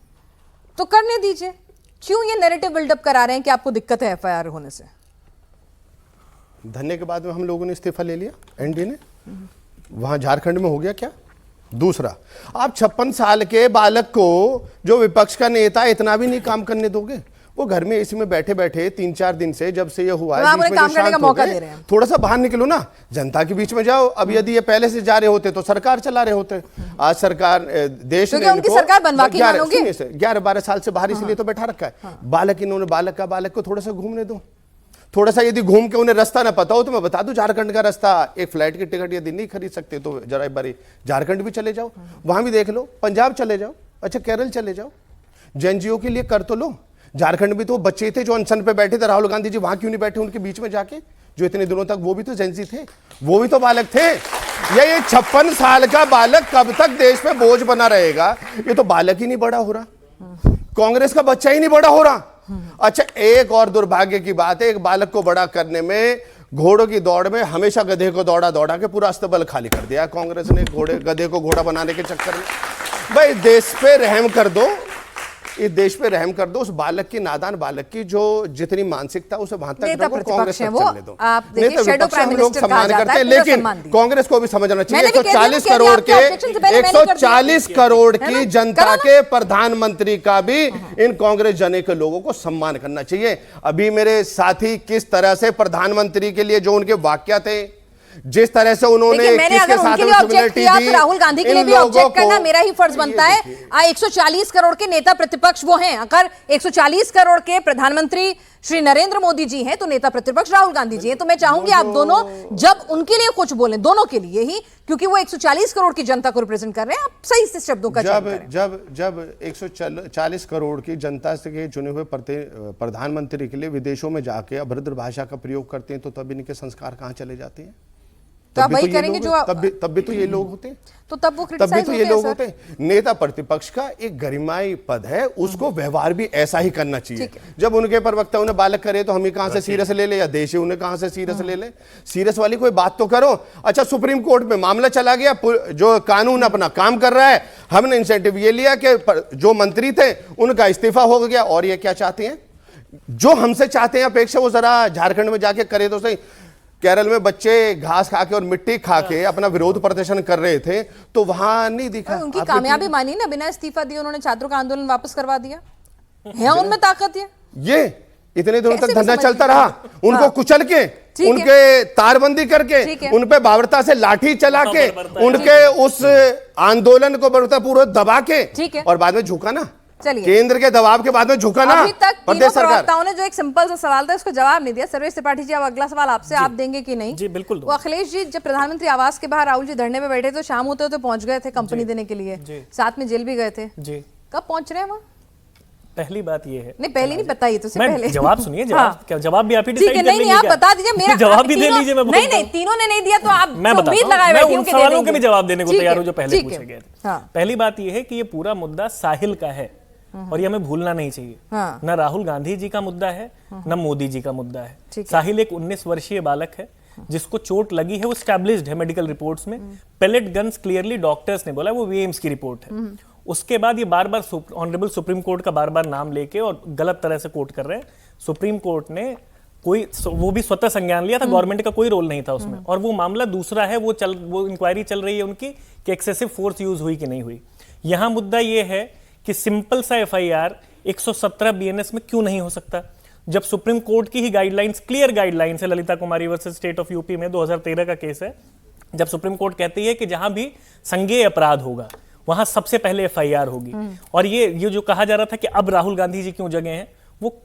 तो करने दीजिए। क्यों ये नैरेटिव बिल्डअप करा रहे हैं कि आपको दिक्कत है एफआईआर होने से? धरने के बाद में हम लोगों ने इस्तीफा ले लिया, एनडीए ने, वहां झारखंड में हो गया क्या? दूसरा, आप 56 साल के बालक को जो विपक्ष का नेता इतना भी नहीं काम करने दोगे? वो घर में एसी में बैठे बैठे 3-4 दिन से, जब से ये हुआ है, बीच में जो शांत हो गए, थोड़ा सा बाहर निकलो ना, जनता के बीच में जाओ। अब यदि ये पहले से जा रहे होते तो सरकार चला रहे होते। आज सरकार, देश ने उनकी सरकार बनवा के मानोगे? 11-12 साल से बाहर इसलिए तो बैठा रखा है। बालक को थोड़ा सा घूमने दो। थोड़ा सा यदि घूम के उन्हें रास्ता ना पता हो तो मैं बता दूं झारखंड का रास्ता। एक फ्लाइट की टिकट यदि नहीं खरीद सकते तो जरा एक बारी झारखंड भी चले जाओ, वहां भी देख लो, पंजाब चले जाओ, अच्छा केरल चले जाओ, जेएनजीओ के लिए कर तो लो। झारखंड भी तो बच्चे थे जो अनशन पे बैठे थे, राहुल गांधी जी वहां क्यों नहीं बैठे उनके बीच में जाके, जो इतने दिनों तक वो भी तो जेएनजी थे, वो भी तो बालक थे। ये 56 साल का बालक कब तक देश पे बोझ बना रहेगा? ये तो बालक ही नहीं बड़ा हो रहा, कांग्रेस का बच्चा ही नहीं बड़ा हो रहा। अच्छा, एक और दुर्भाग्य की बात है, एक बालक को बड़ा करने में, घोड़ों की दौड़ में हमेशा गधे को दौड़ा दौड़ा के पूरा अस्तबल खाली कर दिया कांग्रेस ने, गधे को घोड़ा बनाने के चक्कर में। भाई देश पे रहम कर दो, इस देश पे रहम कर दो। उस बालक की, नादान बालक की जो जितनी मानसिकता, उसे वहां तक रखो, कांग्रेस तक चलने दो। नेता विपक्ष हम लोग सम्मान करते हैं, लेकिन कांग्रेस को भी समझना चाहिए। 140 करोड़ की जनता के प्रधानमंत्री का भी इन कांग्रेस जने के लोगों को सम्मान करना चाहिए। अभी मेरे साथी किस तरह से प्रधानमंत्री के लिए जो उनके वाक्य थे, जिस तरह से उन्होंने मैंने अगर उनके लिए ऑब्जेक्ट किया तो राहुल गांधी के लिए भी ऑब्जेक्ट करना मेरा ही फर्ज बनता है। 140 करोड़ के नेता प्रतिपक्ष वो हैं, अगर 140 करोड़ के प्रधानमंत्री श्री नरेंद्र मोदी जी हैं तो नेता प्रतिपक्ष राहुल गांधी जी हैं। तो मैं चाहूंगी आप दोनों जब उनके लिए कुछ बोलें, दोनों के लिए ही, क्योंकि वो 140 करोड़ की जनता को रिप्रेजेंट कर रहे हैं, आप सही से शब्दों का चयन करें। जब 140 करोड़ की जनता से चुने हुए प्रधानमंत्री के लिए विदेशों में जाके अभद्र भाषा का प्रयोग करते हैं तो तब इनके संस्कार कहां चले जाते हैं? तो आप वही करेंगे जो तब भी तो ये लोग होते हैं, तो तब वो तब भी तो ये लोग होते हैं। नेता प्रतिपक्ष का एक गरिमाई पद है, उसको व्यवहार भी ऐसा ही करना चाहिए। जब उनके प्रवक्ता उन्हें बालक करे तो हम ही कहां से सीरियस ले ले, या देश ही उन्हें कहां से सीरियस ले ले? सीरियस वाली कोई बात तो करो। अच्छा, सुप्रीम कोर्ट में मामला चला गया, जो कानून अपना काम कर रहा है, हमने इंसेंटिव ये लिया कि जो मंत्री थे उनका इस्तीफा हो गया। और ये क्या चाहते हैं, जो हमसे चाहते हैं अपेक्षा, वो जरा झारखंड में जाके करे तो सही। केरल में बच्चे घास खा के और मिट्टी खा के अपना विरोध प्रदर्शन कर रहे थे, तो वहां नहीं दिखा। उनकी कामयाबी मानी ना, बिना इस्तीफा दिए उन्होंने छात्रों का आंदोलन वापस करवा दिया है। उनमें ताकत है। ये इतने दिनों तक धंधा चलता रहा, उनको कुचल के, उनके तारबंदी करके, उन पे बावरता से लाठी चला के, उनके उस आंदोलन को पूरा दबा के, और बाद में झुका ना, केंद्र के दबाव के बाद में झुका ना। अभी तक तीनों प्रवक्ताओं ने जो एक सिंपल सा सवाल था उसको जवाब नहीं दिया। सर्वेश त्रिपाठी जी, अब अगला सवाल आपसे, आप देंगे कि नहीं? जी बिल्कुल। वो अखिलेश जी, जब प्रधानमंत्री आवास के बाहर राहुल जी धरने में बैठे तो शाम होते होते पहुंच गए थे कंपनी देने के लिए, साथ में जेल भी गए थे जी। कब पहुंच रहे हैं वहाँ? पहली बात ये है, नहीं पहले नहीं बताइए तो पहले जवाब सुनिए, जवाब भी आप ही डिसाइड कर लेंगे। नहीं, आप बता दीजिए, मेरा जवाब भी दे लीजिए। नहीं, तीनों ने नहीं दिया तो आप मैं उम्मीद लगाए बैठी हूं कि सवालों के भी जवाब देने को तैयार हूं जो पहले पूछे गए थे। पहली बात ये है कि ये पूरा मुद्दा साहिल का है और ये हमें भूलना नहीं चाहिए। न राहुल गांधी जी का मुद्दा है, न मोदी जी का मुद्दा है। साहिल एक 19 वर्षीय बालक है जिसको चोट लगी है, वो स्टैब्लिश्ड है मेडिकल रिपोर्ट्स में। पेलेट गन्स क्लियरली डॉक्टर्स ने बोला, वो एम्स की रिपोर्ट है। उसके बाद ये बार बार ऑनरेबल सुप्रीम कोर्ट का बार बार नाम लेके और गलत तरह से कोट कर रहे हैं। सुप्रीम कोर्ट ने वो भी स्वतः संज्ञान लिया था, गवर्नमेंट का कोई रोल नहीं था उसमें। और वो मामला दूसरा है, वो इंक्वायरी चल रही है उनकी कि एक्सेसिव फोर्स यूज हुई कि नहीं हुई। यहां मुद्दा ये है कि सिंपल सा एफआईआर 117 बीएनएस में क्यों नहीं हो सकता, जब सुप्रीम कोर्ट की ही गाइडलाइंस, क्लियर गाइडलाइंस है, ललिता कुमारी वर्सेस स्टेट ऑफ यूपी में 2013 का केस है, जब सुप्रीम कोर्ट कहती है कि जहां भी संज्ञेय अपराध होगा वहां सबसे पहले एफआईआर होगी। और ये जो कहा जा रहा था कि अब राहुल गांधी जी क्यों जगह हैं, वो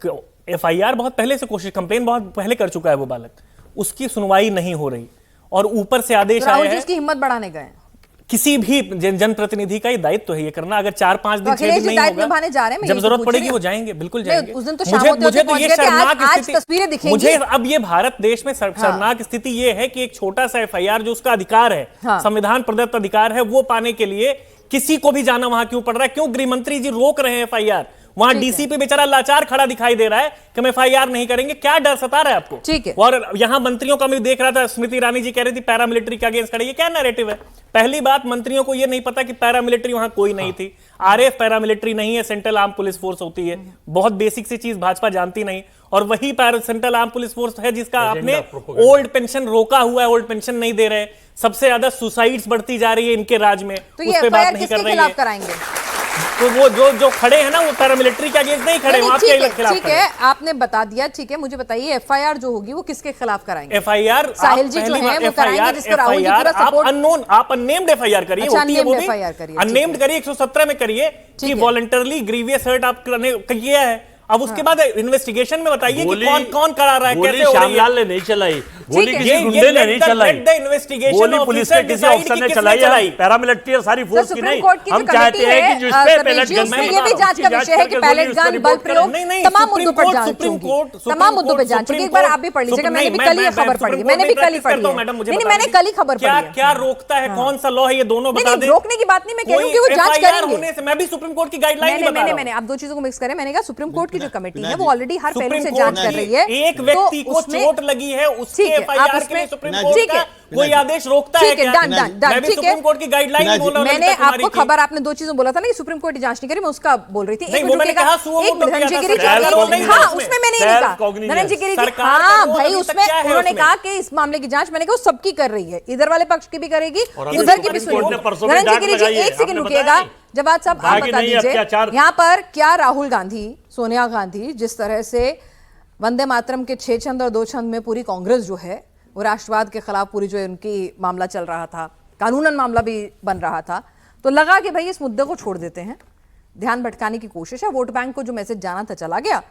एफआईआर बहुत पहले से कोशिश, कंप्लेन बहुत पहले कर चुका है वो बालक, उसकी सुनवाई नहीं हो रही और ऊपर से आदेश आया है। उसकी हिम्मत बढ़ाने गए। किसी भी जनप्रतिनिधि का ये दायित्व है ये करना। अगर 4-5 दिन 6 दिन नहीं होगा, जब जरूरत पड़ेगी वो जाएंगे, बिल्कुल जाएंगे। मुझे तो ये शर्मनाक स्थिति, मुझे अब ये भारत देश में शर्मनाक स्थिति ये है कि एक छोटा सा एफआईआर जो उसका अधिकार है, संविधान प्रदत्त अधिकार है, वो पाने के लिए किसी को भी जाना वहां क्यों पड़ रहा है? क्यों गृह मंत्री जी रोक रहे हैं एफआईआर? वहां डीसीपी बेचारा लाचार खड़ा दिखाई दे रहा है कि हम एफआईआर नहीं करेंगे। क्या डर सता रहा है आपको? ठीक है। और यहां मंत्रियों का मैं देख रहा था, स्मृति ईरानी जी कह रही थी पैरामिलिट्री के अगेंस्ट खड़े। ये क्या नैरेटिव है? पहली बात, मंत्रियों को यह नहीं पता कि पैरामिलिट्री वहां कोई नहीं थी। आरएफ पैरामिलिट्री नहीं है, सेंट्रल आर्म पुलिस फोर्स होती है। बहुत बेसिक सी चीज भाजपा जानती नहीं। और वही सेंट्रल आर्म पुलिस फोर्स है जिसका आपने ओल्ड पेंशन रोका हुआ है, ओल्ड पेंशन नहीं दे रहे। सबसे ज्यादा सुसाइड्स बढ़ती जा रही है इनके राज में, तो उस पे बात नहीं कर रही है। कराएंगे तो वो जो खड़े हैं ना, वो पैरामिलिट्री के अगेंस्ट नहीं खड़े, वहां के खिलाफ। ठीक है, आपने बता दिया। ठीक है, मुझे बताइए एफआईआर जो होगी वो किसके खिलाफ कराएंगे? एफआईआर साहिल जी जो है वो कराएंगे, जिसको राहुल जी पूरा सपोर्ट। आप अननेम्ड एफआईआर करिए, होती है वो भी। अननेम्ड करिए, 117 में करिए कि वॉलंटरली ग्रीवियस हर्ट आप किया है। अब उसके बाद इन्वेस्टिगेशन में बताइए कि कौन कौन करा रहा है, कैसे हो रही है। श्यामलाल ने नहीं चलाई, गोली किसी गुंडे ने नहीं चलाई, गोली पुलिस के किसी अफसर ने चलाई, पैरामिलिट्री सारी फोर्स की नहीं। हम चाहते हैं कि जिस पे पैलेट गन में ये भी जांच का विषय है कि पैलेट गन, बल प्रयोग, तमाम मुद्दों पर जांच होगी, तमाम मुद्दों पर जांच होगी। एक बार आप भी पढ़ लीजिएगा, मैंने भी कल ही खबर पढ़ी, मैंने भी कल ही पढ़ी है। नहीं, मैंने कल ही खबर पढ़ी है। क्या रोकता है, कौन सा लॉ है, ये दोनों बता दें। रोकने की बात नहीं मैं कह रही हूं कि वो जांच करेंगे। मैं भी सुप्रीम कोर्ट की गाइडलाइन बता रहा हूं। मैंने आप दो चीजों को मिक्स करें। मैंने कहा सुप्रीम कोर्ट की जो कमेटी है वो ऑलरेडी हर पहलू से जांच कर रही है। एक व्यक्ति को चोट लगी है, उसके एफआईआर के लिए सुप्रीम कोर्ट का कोई आदेश रोकता है क्या? मैं भी सुप्रीम कोर्ट की गाइडलाइन बोल रहा हूं। मैंने आपको खबर, आपने दो चीजों बोला था ना कि सुप्रीम कोर्ट जांच नहीं करी, मैं उसका बोल रही थी। एक धनंजय गिरी, हाँ उसमें मैंने नहीं कहा धनंजय गिरी जी, हाँ भाई उसमें उन्होंने कहा कि इस मामले की जांच मैंने कहा सबकी कर रही है, इधर वाले पक्ष की भी करेगी, उधर की भी सुनिए। धनंजय गिरी जी एक सेकंड रुकिएगा, जवाब साहब आप बता दीजिए यहाँ पर क्या राहुल गांधी, सोनिया गांधी जिस तरह से वंदे मातरम के 6 छंद और 2 छंद में पूरी कांग्रेस जो है वो राष्ट्रवाद के खिलाफ पूरी जो उनकी मामला चल रहा था, कानूनन मामला भी बन रहा था, तो लगा कि भाई इस मुद्दे को छोड़ देते हैं, ध्यान भटकाने की कोशिश है, वोट बैंक को जो मैसेज जाना था चला गया,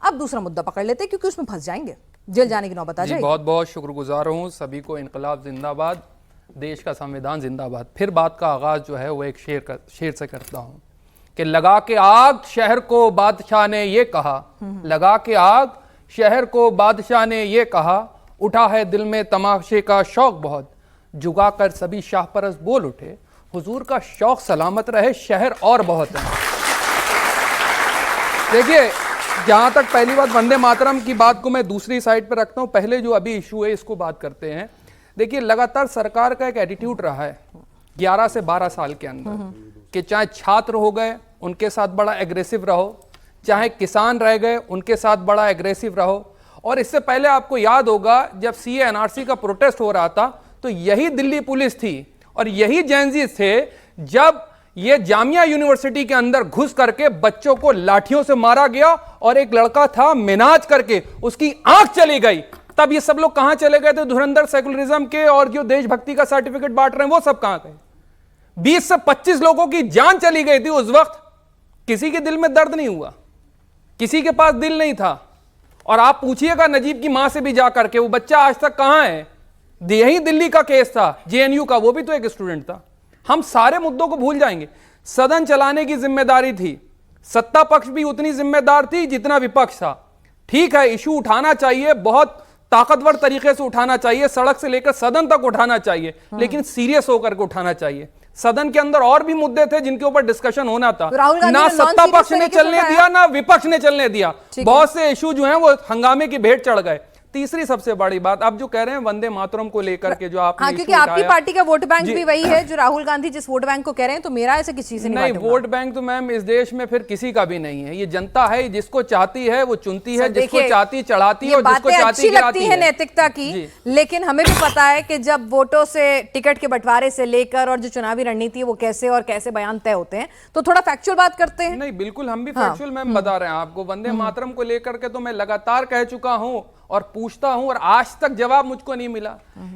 अब दूसरा मुद्दा पकड़ लेते हैं क्योंकि उसमें फंस जाएंगे, जेल जाने की नौबत आ जाएगी। बहुत बहुत शुक्रगुजार हूँ सभी को। इनकलाब जिंदाबाद, देश का संविधान जिंदाबाद। फिर बात का आगाज जो है वो एक शेर से करता हूँ कि लगा के आग शहर को बादशाह ने ये कहा, लगा के आग शहर को बादशाह ने ये कहा, उठा है दिल में तमाशे का शौक बहुत, जुगा कर सभी शाहपरस बोल उठे, हुजूर का शौक सलामत रहे शहर और बहुत है। देखिए, जहां तक पहली बात वंदे मातरम की बात को मैं दूसरी साइड पर रखता हूं, पहले जो अभी इशू है इसको बात करते हैं। देखिए, लगातार सरकार का एक एटीट्यूड रहा है 11 से 12 साल के अंदर कि चाहे छात्र हो गए उनके साथ बड़ा एग्रेसिव रहो, चाहे किसान रह गए उनके साथ बड़ा एग्रेसिव रहो। और इससे पहले आपको याद होगा जब सीए एनआरसी का प्रोटेस्ट हो रहा था तो यही दिल्ली पुलिस थी और यही जेनजी थे जब ये जामिया यूनिवर्सिटी के अंदर घुस करके बच्चों को लाठियों से मारा गया और एक लड़का था मिनाज करके उसकी आंख चली गई। तब ये सब लोग कहां चले गए थे? धुरंधर सेकुलरिज्म के और जो देशभक्ति का सर्टिफिकेट बांट रहे हैं वो सब कहां गए? 20 से 25 लोगों की जान चली गई थी उस वक्त, किसी के दिल में दर्द नहीं हुआ, किसी के पास दिल नहीं था। और आप पूछिएगा नजीब की मां से भी जाकर के वो बच्चा आज तक कहां है? यही दिल्ली का केस था, जेएनयू का, वो भी तो एक स्टूडेंट था। हम सारे मुद्दों को भूल जाएंगे। सदन चलाने की जिम्मेदारी थी, सत्ता पक्ष भी उतनी जिम्मेदार थी जितना विपक्ष था। ठीक है, इशू उठाना चाहिए, बहुत ताकतवर तरीके से उठाना चाहिए, सड़क से लेकर सदन तक उठाना चाहिए, लेकिन सीरियस होकर के उठाना चाहिए। सदन के अंदर और भी मुद्दे थे जिनके ऊपर डिस्कशन होना था, ना सत्ता पक्ष ने चलने दिया ना विपक्ष ने चलने दिया। बहुत से इशू जो हैं वो हंगामे की भेंट चढ़ गए। तीसरी सबसे बड़ी बात आप जो कह रहे हैं वंदे मातरम को लेकर के जो आपने, हाँ, क्योंकि आपकी पार्टी का वोट बैंक भी वही है जो राहुल गांधी जिस वोट बैंक को कह रहे हैं, तो मेरा ऐसे किसी से नहीं। वोट बैंक तो मैम इस देश में फिर किसी का भी नहीं है। ये जनता है, जिसको चाहती है वो चुनती है, जिसको चाहती चढ़ाती है और जिसको चाहती गिराती है। नैतिकता की, लेकिन हमें भी पता है कि जब वोटों से, टिकट के बंटवारे से लेकर और जो चुनावी रणनीति है वो कैसे और कैसे बयान तय होते हैं, तो थोड़ा फैक्चुअल बात करते हैं। नहीं, बिल्कुल हम भी फैक्चुअल मैम बता रहे हैं आपको। वंदे मातरम को लेकर के तो मैं लगातार कह चुका हूं और पूछता हूं और आज तक जवाब मुझको नहीं मिला।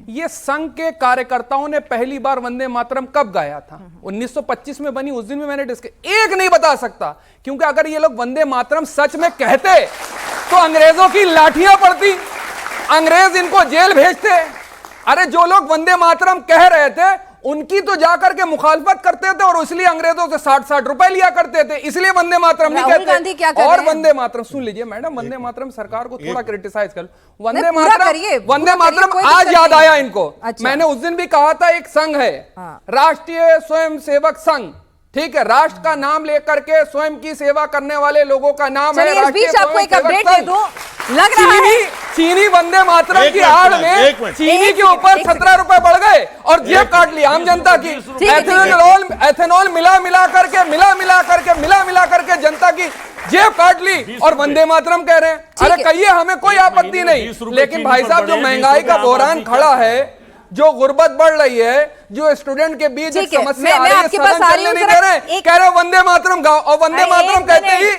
ये संघ के कार्यकर्ताओं ने पहली बार वंदे मातरम कब गाया था? 1925 में बनी, उस दिन में मैंने एक नहीं बता सकता, क्योंकि अगर ये लोग वंदे मातरम सच में कहते तो अंग्रेजों की लाठियां पड़ती, अंग्रेज इनको जेल भेजते। अरे जो लोग वंदे मातरम कह रहे थे उनकी तो जाकर के मुखालफत करते थे और इसलिए अंग्रेजों से 60-60 रुपए लिया करते थे, इसलिए वंदे मातरम नहीं कहते। और वंदे मातरम सुन लीजिए मैडम, वंदे मातरम सरकार को थोड़ा क्रिटिसाइज कर लो। वंदे मातरम आज याद आया इनको। मैंने उस दिन भी कहा था एक संघ है, राष्ट्रीय स्वयंसेवक संघ, ठीक है, राष्ट्र का नाम लेकर के स्वयं की सेवा करने वाले लोगों का नाम है चलिए, इस बीच आपको एक अपडेट दे दूं, लग रहा है चीनी वंदे मातरम एक की मिनट, आड़ एक में मिनट। चीनी के ऊपर 17 रुपए बढ़ गए और जेब काट ली आम जनता की। एथेनॉल मिला करके जनता की जेब काट ली और वंदे मातरम कह रहे हैं। अरे कहिए, हमें कोई आपत्ति नहीं, लेकिन भाई साहब जो महंगाई का बहरान खड़ा है, जो गुर्बत बढ़ रही है, जो स्टूडेंट के बीच एक समस्या आ रही है, सदन चलने नहीं दे रहे, कह रहे वंदे मातरम गाओ, और वंदे मातरम कहते ही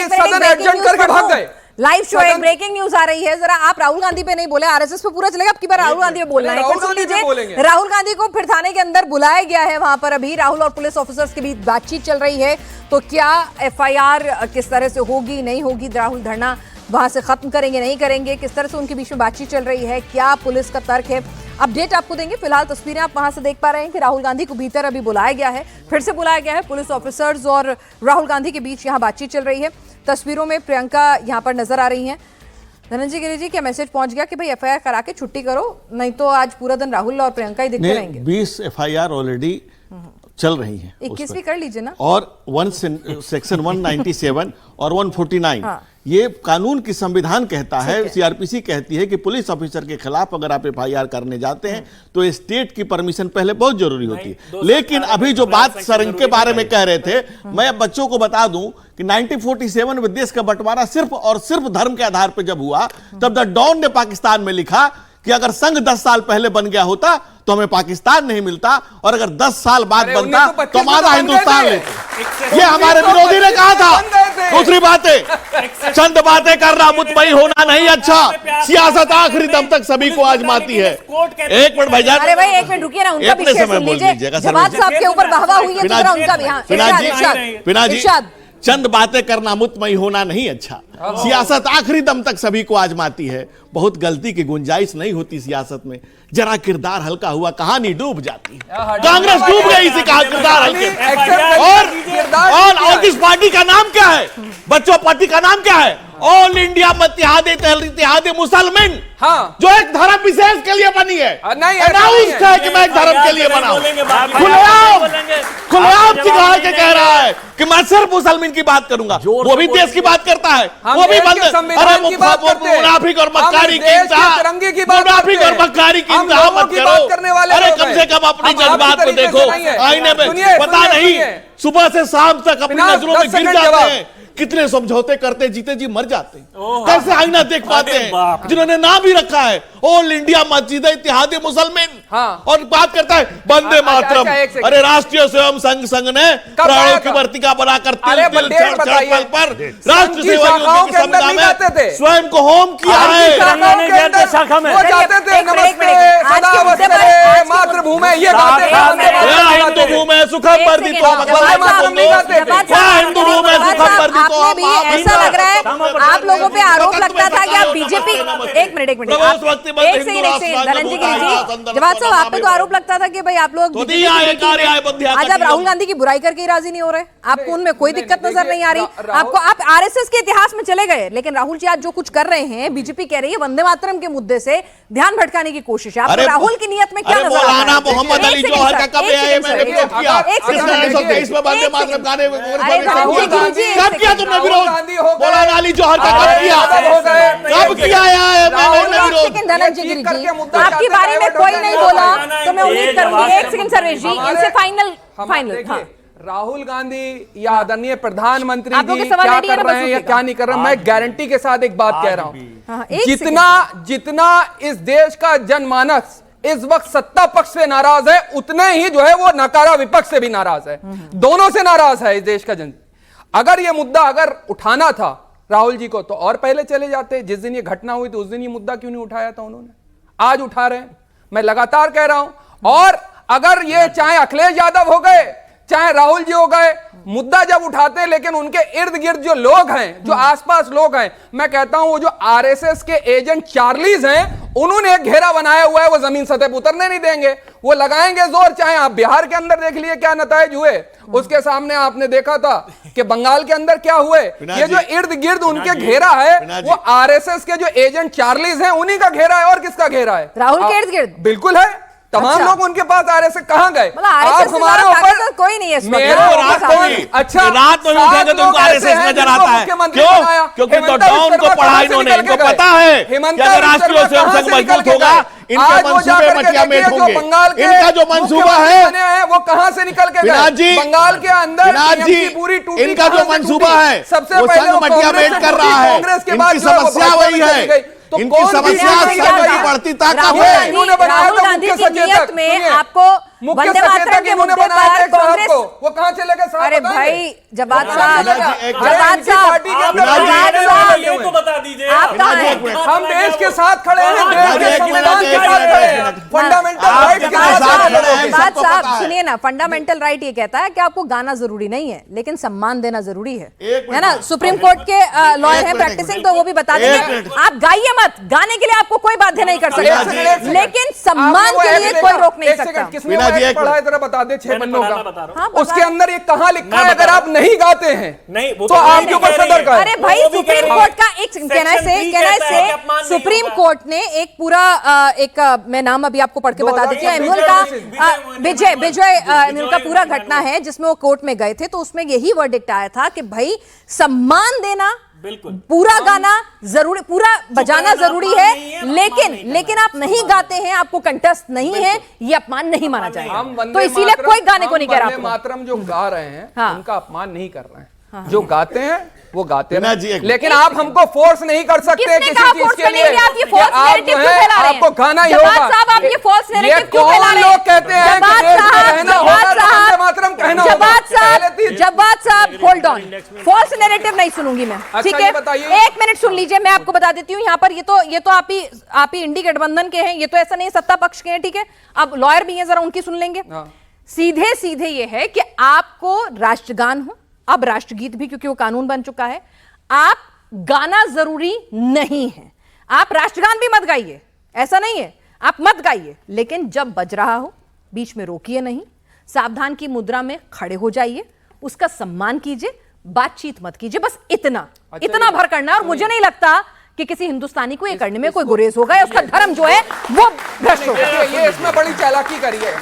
सदन एडजस्ट करके भाग गए। लाइव शो है, ब्रेकिंग न्यूज आ रही है, जरा आप राहुल गांधी पे नहीं बोले, आरएसएस पे पूरा चलेगा, अब की बार राहुल गांधी पे बोलना है। सुन लीजिए, राहुल गांधी को फिर थाने के अंदर बुलाया गया है, वहां पर अभी राहुल और पुलिस ऑफिसर्स के बीच बातचीत चल रही है। तो क्या एफआईआर किस तरह से होगी, नहीं होगी, राहुल धरना वहां से खत्म करेंगे, नहीं करेंगे, किस तरह से उनके बीच में बातचीत चल रही है, क्या पुलिस का तर्क है, अपडेट आपको देंगे। फिलहाल तस्वीरें आप वहां से देख पा रहे हैं कि राहुल गांधी को भीतर अभी बुलाया गया है, फिर से बुलाया गया है। पुलिस ऑफिसर्स और राहुल गांधी के बीच यहाँ बातचीत चल रही है। तस्वीरों में प्रियंका यहाँ पर नजर आ रही हैं। धनंजय गिरी जी, क्या मैसेज पहुंच गया कि भाई एफआईआर करा के छुट्टी करो, नहीं तो आज पूरा दिन राहुल और प्रियंका ही दिखते रहेंगे? 20 एफआईआर ऑलरेडी चल रही है, 21वीं कर लीजिए ना। और सेक्शन 197 और 149 ये कानून की संविधान कहता है, सीआरपीसी कहती है कि पुलिस ऑफिसर के खिलाफ अगर आप एफआईआर करने जाते हैं तो स्टेट की परमिशन पहले बहुत जरूरी होती है। लेकिन अभी जो बात सरंग के बारे में कह रहे थे, मैं अब बच्चों को बता दूं कि 1947 में देश का बंटवारा सिर्फ और सिर्फ धर्म के आधार पर जब हुआ, तब द डॉन ने पाकिस्तान में लिखा कि अगर संघ 10 साल पहले बन गया होता तो हमें पाकिस्तान नहीं मिलता, और अगर 10 साल बाद बनता तो हमारा हिंदुस्तान लेते। ये हमारे विरोधी ने कहा था। दूसरी बातें, चंद बातें करना, मुतमई होना नहीं अच्छा, सियासत आखिरी दम तक सभी को आजमाती है। एक मिनट भाईजान, अरे भाई एक मिनट रुकिए ना, उनका भी शेयर सुन लीजिए। जवाब साहब के ऊपर वाहवाह हुई है तो जरा उनका भी। इरशाद, चंद बातें करना, मुतमई होना नहीं अच्छा, सियासत आखिरी दम तक सभी को आजमाती है। बहुत गलती की गुंजाइश नहीं होती सियासत में, जरा किरदार हल्का हुआ कहानी डूब जाती है। कांग्रेस डूब गई इसी कहा किरदार हल्के। और किस पार्टी का नाम क्या है? बच्चों पार्टी का नाम क्या है? ऑल इंडिया इत्तेहाद मुसलमान, जो एक धर्म विशेष के लिए बनी है। अनाउंस है कि मैं एक धर्म के लिए बना हूं। खुलेआम दिखा के कह रहा है कि मैं सिर्फ मुसलमान की बात करूंगा, वो भी देश की बात करता है, वो भी बंद। अरे मुनाफिक और मक्कारी की मुनाफिक और मक्कारी की मत करो। अरे कम से कम अपनी जज्बात को देखो, आईने में पता नहीं सुबह से शाम तक अपनी नजरों में गिर जाते हैं। कितने समझौते करते जीते जी मर जाते हैं, कैसे आईना देख पाते हैं जिन्होंने नाम ही रखा है ऑल इंडिया मस्जिद इत्तेहाद मुसलमान, और बात करता है वंदे मातरम। अरे राष्ट्रीय स्वयं संघ ने प्राणों की वर्तिका बनाकर पर राष्ट्र सेवा की संविधा में स्वयं को होम किया है। मातृभूमि ये हिंदू भूमि सुखम वर्धितो, हिंदू भूमि सुखम वर्धितो। आपने भी ऐसा लग रहा है, आप लोगों पे आरोप लगता था कि आप बीजेपी, एक मिनट एक सेकंड धनंजय गिरी जी, जवाब साहब आप पे तो आरोप लगता था कि भाई आप लोग आज आप राहुल गांधी की बुराई करके ही राजी नहीं हो रहे, आपको उनमें कोई दिक्कत नजर नहीं आ रही, आपको आप आरएसएस के इतिहास में चले गए, लेकिन राहुल जी आज जो कुछ कर रहे हैं, बीजेपी कह रही है वंदे मातरम के मुद्दे से ध्यान भटकाने की कोशिश है। आपको राहुल की नियत में क्या नजर आ रहा है? मोहम्मद अली जौहर का कब है? मैंने विरोध किया 1923 में वंदे मातरम गाने में कब किया तुमने विरोध? मौलाना अली जौहर का कब किया? कब किया है धनंजय गिरी जी? आपकी बारे में कोई नहीं बोला तो मैं उम्मीद करूंगी। एक सेकंड सर्वेश जी, इनसे फाइनल राहुल गांधी या आदरणीय प्रधानमंत्री जी क्या कर रहे हैं या क्या नहीं कर रहे हैं, मैं गारंटी के साथ एक बात कह रहा हूं, जितना इस देश का जनमानस इस वक्त सत्ता पक्ष से नाराज है, उतने ही जो है वो नकारा विपक्ष से भी नाराज है, दोनों से नाराज है इस देश का जन। अगर ये मुद्दा अगर उठाना था राहुल जी को तो और पहले चले जाते, जिस दिन ये घटना हुई तो उस दिन ये मुद्दा क्यों नहीं उठाया था उन्होंने? आज उठा रहे हैं, मैं लगातार कह रहा हूं। और अगर ये चाहे अखिलेश यादव हो गए चाहे राहुल जी हो गए, मुद्दा जब उठाते हैं, लेकिन उनके इर्द गिर्द जो लोग हैं, जो आसपास लोग हैं, मैं कहता हूं वो जो आरएसएस के एजेंट चार्लीज हैं, उन्होंने एक घेरा बनाया हुआ है, वो जमीन सतह पर उतरने नहीं देंगे, वो लगाएंगे जोर। चाहे आप बिहार के अंदर देख लिए क्या नताइज हुए, उसके सामने आपने देखा था कि बंगाल के अंदर क्या हुए। ये जो इर्द गिर्द उनके घेरा है वो आरएसएस के जो एजेंट चार्लीज हैं उन्हीं का घेरा है। और किसका घेरा है? राहुल के इर्द गिर्द। बिल्कुल है, तमाम लोग उनके पास आ रहे से कहां गए? मतलब RSS आप हमारे से ऊपर तो कोई नहीं है इस वक्त। मेरे तो ऊपर रात को कौन- भी अच्छा रात को भी उठेंगे तो उनको आरएसएस नजर आता है। क्यों? क्योंकि तो डॉन को पढ़ा इन्होंने, इनको पता है कि अगर राष्ट्रीय स्वयंसेवक मजबूत होगा इनके मंसूबे मटिया मेट होंगे। इनका जो मंसूबा है वो कहां से निकल के विनाश जी, गए? बंगाल के अंदर विनाश जी, TMC पूरी टूटी, इनका जो कहां से मंसूबा टूटी? है सबसे वो पहले संघ मटिया कांग्रेस मेट से कर टूटी, रहा है। कांग्रेस के बाद इनकी जो है वो समस्या भाजपा वही में चली गई। है, तो इनकी कौन समस्या बीजेपी संघ का की बढ़ती ताकत राहुल है। गांधी- इन्होंने बनाया राहुल था गांधी मुख्य की सचेतक। नियत में सुनिए, आपको मुख्य वंदे मातरम सचेतक के इन्होंने मुद्दे बनाया था पर एक साहब कांग्रेस को, वो कहां चले गए साहब? अरे बताएंगे? भाई जवाब वो कहां साहब चले गए? एक- जवाब इनकी साहब पार्टी के अंदर जवाब साहब ये तो बता दीजिए आप कहाँ हैं? हम देश के साथ खड़े हैं, देश के एक संविधान मिनट, के एक साथ मिनट, खड़े एक हैं, मिनट। फंडामेंटल आप राइट के कितने साथ साथ खड़े खड़े हैं। हैं? बात सबको साहब पता है। सुनिए ना, फंडामेंटल राइट ये कहता है कि आपको गाना जरूरी नहीं है लेकिन सम्मान देना जरूरी है, एक है ना? मिनट। सुप्रीम कोर्ट के लॉयर हैं मिनट, प्रैक्टिसिंग, तो वो भी बता एक देंगे। मिनट। आप गाइए मत, गाने के लिए आपको कोई बाध्य नहीं कर एक सेकंड, एक सकता, सेकंड। लेकिन सम्मान आपने वो के एक लिए देखा? कोई रोक नहीं एक सेकंड, सकता। किसने वीणा वो जी, एक एक पढ़ा है मिनट। जरा बता दे, 6 मैंने पन्नों पढ़ा, का। मैं बता रहा हूं। हाँ, बता उसके अंदर ये कहां लिखा मैं है? बता अगर रहा आप नहीं गाते हैं नहीं, वो तो तो आपके नहीं ऊपर कह रही सदर का है। है। अरे भाई वो भी कह सुप्रीम रही है। कोर्ट का एक कहना सेक्शन 3 कहता है कि अपमान से नहीं सुप्रीम होगा। कोर्ट ने एक पूरा मैं नाम अभी आपको पढ़ के बता देती हूँ। एमुल का विजय एमुल का पूरा घटना है जिसमें वो कोर्ट में गए थे, तो उसमें यही वर्डिक्ट आया था कि भाई सम्मान देना, बिल्कुल पूरा गाना जरूरी, पूरा बजाना गाना जरूरी अपमान नहीं है, है, अपमान लेकिन नहीं करना लेकिन आप नहीं गाते हैं, आपको कंटेस्ट नहीं है, ये अपमान नहीं माना हम जाएगा। वंदे तो इसीलिए मातरम- कोई गाने को नहीं कह रहा हम वंदे आपको। मातरम जो गा रहे हैं हाँ। उनका अपमान नहीं कर रहे हैं, जो गाते हैं वो गाते वीणा हैं, जी, एक लेकिन आप हमको फोर्स नहीं कर सकते किसने किसी कहा चीज force के करने लिए के लिए? आप ये कि false आप narrative जो क्यों है फैला रहे हैं? आपको गाना ही जवाब होगा। साहब, आप ये false narrative ये क्यों फैला कौन रहे लोग हैं? कहते हैं कि जवाब देश में साहब, रहना जवाब होगा, साहब, वंदे मातरम कहना होगा। जवाब साहब, पहले थी- जवाब साहब, होल्ड ऑन, फॉल्स नैरेटिव नहीं सुनूंगी मैं, अच्छा, ठीक ये है? बताइए। 1 मिनट सुन लीजिए, मैं आपको बता देती हूँ। यहाँ पर ये तो आप ही इंडी गठबंधन के हैं, ये तो ऐसा नहीं सत्ता पक्ष के हैं, ठीक है? अब लॉयर भी हैं, जरा उनकी सुन लेंगे। सीधे सीधे ये है कि आपको राष्ट्रगान हो, अब राष्ट्रगीत भी, क्योंकि वो कानून बन चुका है, आप गाना जरूरी नहीं है, आप राष्ट्रगान भी मत गाइए, ऐसा नहीं है, आप मत गाइए, लेकिन जब बज रहा हो बीच में रोकिए नहीं, सावधान की मुद्रा में खड़े हो जाइए, उसका सम्मान कीजिए, बातचीत मत कीजिए, बस इतना इतना भर करना है। और मुझे नहीं लगता कि किसी हिंदुस्तानी को ये करने में कोई गुरेज होगा, या उसका धर्म जो है वो भ्रष्ट होगा। ये इसमें बड़ी चालाकी करी है,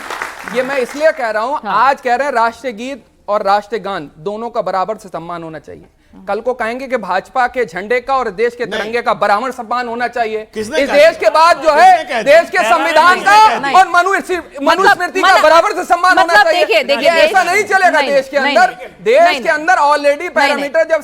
ये मैं इसलिए कह रहा हूं। आज कह रहे हैं राष्ट्रीय गीत और राष्ट्रीय गान दोनों का बराबर से सम्मान होना चाहिए, कल को कहेंगे कि भाजपा के झंडे का और देश के तिरंगे का बराबर सम्मान होना चाहिए। इस देश के बाद जो है देश के संविधान का और मनुस्मृति का बराबर से सम्मान होना चाहिए। देखिए ऐसा नहीं चलेगा देश के अंदर, देश के अंदर ऑलरेडी पैरामीटर जब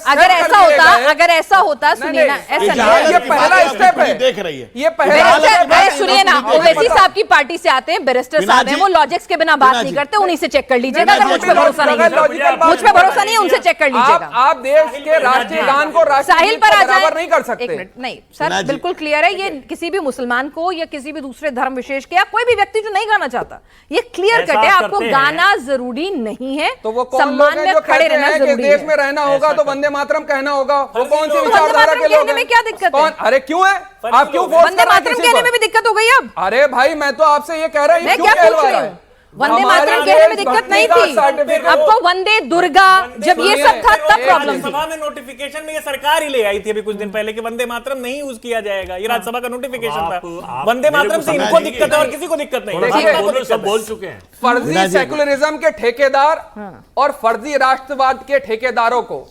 अगर ऐसा होता सुनिए ना, ऐसा नहीं, ये पहला स्टेप है, देख रही है ये पहला सुनिए ना, ओवैसी साहब की पार्टी से आते हैं, बैरिस्टर साहब हैं, वो लॉजिक्स के बिना बात नहीं करते, उन्हीं से चेक कर लीजिएगा। अगर मुझ पे भरोसा नहीं है, मुझ पे भरोसा नहीं है, उनसे चेक कर लीजिएगा। आप देश के राष्ट्रीय गान को साहिल पर आ बराबर नहीं कर सकते। एक मिनट, नहीं सर, बिल्कुल क्लियर है, ये किसी भी मुसलमान को या किसी भी दूसरे धर्म विशेष के या कोई भी व्यक्ति जो नहीं गाना चाहता, ये क्लियर कट है, आपको गाना जरूरी नहीं है, तो वो कौन लोग सम्मान हैं में जो खड़े कहते रहना हैं कि जरूरी देश है। में रहना होगा तो वंदे मातरम कहना होगा, वो कौन सी वंदे विचारधारा मातरम के लोग कहने में हैं? क्या दिक्कत है? कौन? अरे क्यों है, आप क्यों फोर्स वंदे मातरम कहने में भी दिक्कत हो गई अब। अरे भाई मैं तो आपसे ये कह रहा हूं, मैं क्यों क्या पूछ कहलवा रही रहा हूँ? है? वंदे मातरम कहने में दिक्कत नहीं थी, आपको वंदे दुर्गा जब ये सब था तब प्रॉब्लम थी। सभा में नोटिफिकेशन में ये सरकार ही ले आई थी अभी कुछ दिन पहले कि वंदे मातरम नहीं यूज किया जाएगा, ये राज्यसभा का नोटिफिकेशन था। वंदे मातरम से इनको दिक्कत है और किसी को दिक्कत नहीं। सब बोल चुके हैं। फर्जी सेकुलरिज्म के ठेकेदार और फर्जी राष्ट्रवाद के ठेकेदारों को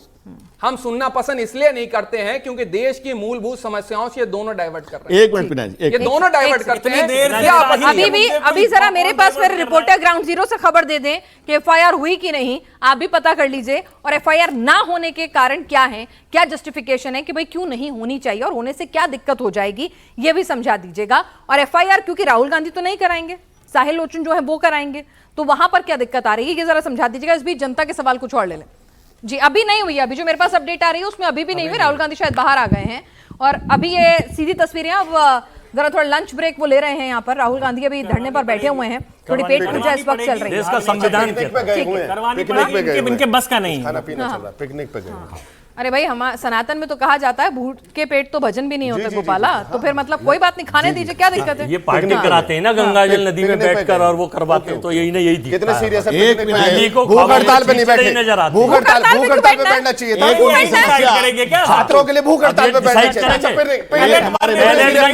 हम सुनना पसंद इसलिए नहीं करते हैं क्योंकि देश की मूलभूत समस्याओं से ये दोनों डाइवर्ट कर रहे हैं। एक मिनट पिनाई जी, ये दोनों डाइवर्ट करते हैं। अभी जरा मेरे पास मेरे रिपोर्टर ग्राउंड जीरो से खबर दे दें कि एफआईआर हुई कि नहीं, आप भी पता कर लीजिए, और एफआईआर ना होने के कारण क्या है, क्या जस्टिफिकेशन है कि भाई क्यों नहीं होनी चाहिए और होने से क्या दिक्कत हो जाएगी, ये भी समझा दीजिएगा। और एफआईआर क्योंकि राहुल गांधी तो नहीं कराएंगे, साहिल लोचन जो है वो कराएंगे, तो वहां पर क्या दिक्कत आ रही है ये जरा समझा दीजिएगा। इस बीच जनता के सवाल कुछ और ले लें जी। अभी नहीं हुई, अभी जो मेरे पास अपडेट आ रही है उसमें अभी भी नहीं हुई, राहुल गांधी शायद बाहर आ गए हैं। और अभी ये सीधी तस्वीरें, अब जरा थोड़ा लंच ब्रेक वो ले रहे हैं यहाँ पर। राहुल गांधी अभी धरने पर बैठे हुए हैं, थोड़ी पेट पूजा इस वक्त चल रही है। देश का संविधान करवानी पड़ेगी, इनके बस का नहीं है। खाना पीना चल रहा, पिकनिक पे गए। अरे भाई, हम सनातन में तो कहा जाता है भूत के पेट तो भजन भी नहीं होते गोपाला। तो फिर मतलब कोई बात नहीं, खाने दीजिए, क्या दिक्कत है? ये पार्टी कराते हैं ना गंगाजल नदी में बैठकर, और वो करवाते हैं, तो यही नहीं, यही कितना सीरियस है? एक मिनट को भूख हड़ताल पे नहीं बैठे, नजर आते। भूख हड़ताल पे बैठना चाहिए था। करेंगे क्या? छात्रों के लिए भूख हड़ताल पे बैठना चाहिए।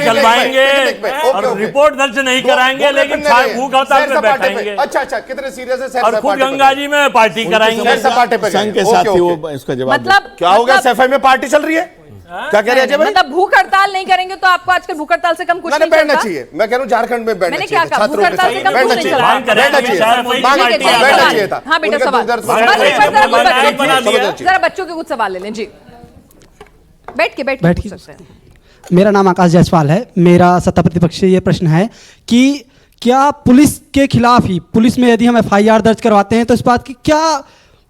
चलवाएंगे और रिपोर्ट दर्ज नहीं कराएंगे, लेकिन भूख हड़ताल पे बैठाएंगे। अच्छा, कितने सीरियस है? और खूब गंगा जी में पार्टी कराएंगे संघ के साथ ही वो इसका जवाब। मतलब क्या हो गया? सफाई में पार्टी चल रही है, क्या कह रहे हैं? मतलब भूख हड़ताल नहीं करेंगे तो आपको आजकल भूख हड़ताल से कम कुछ नहीं बैठना चाहिए। मैं कह रहा हूँ झारखंड में बैठना चाहिए, छात्रों के साथ बैठना चाहिए, बैठना चाहिए था। हाँ बेटा, सवाल जरा बच्चों के कुछ सवाल ले लें जी, बैठ के पूछ सकते हैं। मेरा नाम आकाश जायसवाल है। मेरा सत्ता प्रतिपक्ष से ये प्रश्न है कि क्या पुलिस के खिलाफ ही, पुलिस में यदि हम FIR दर्ज करवाते हैं तो इस बात की क्या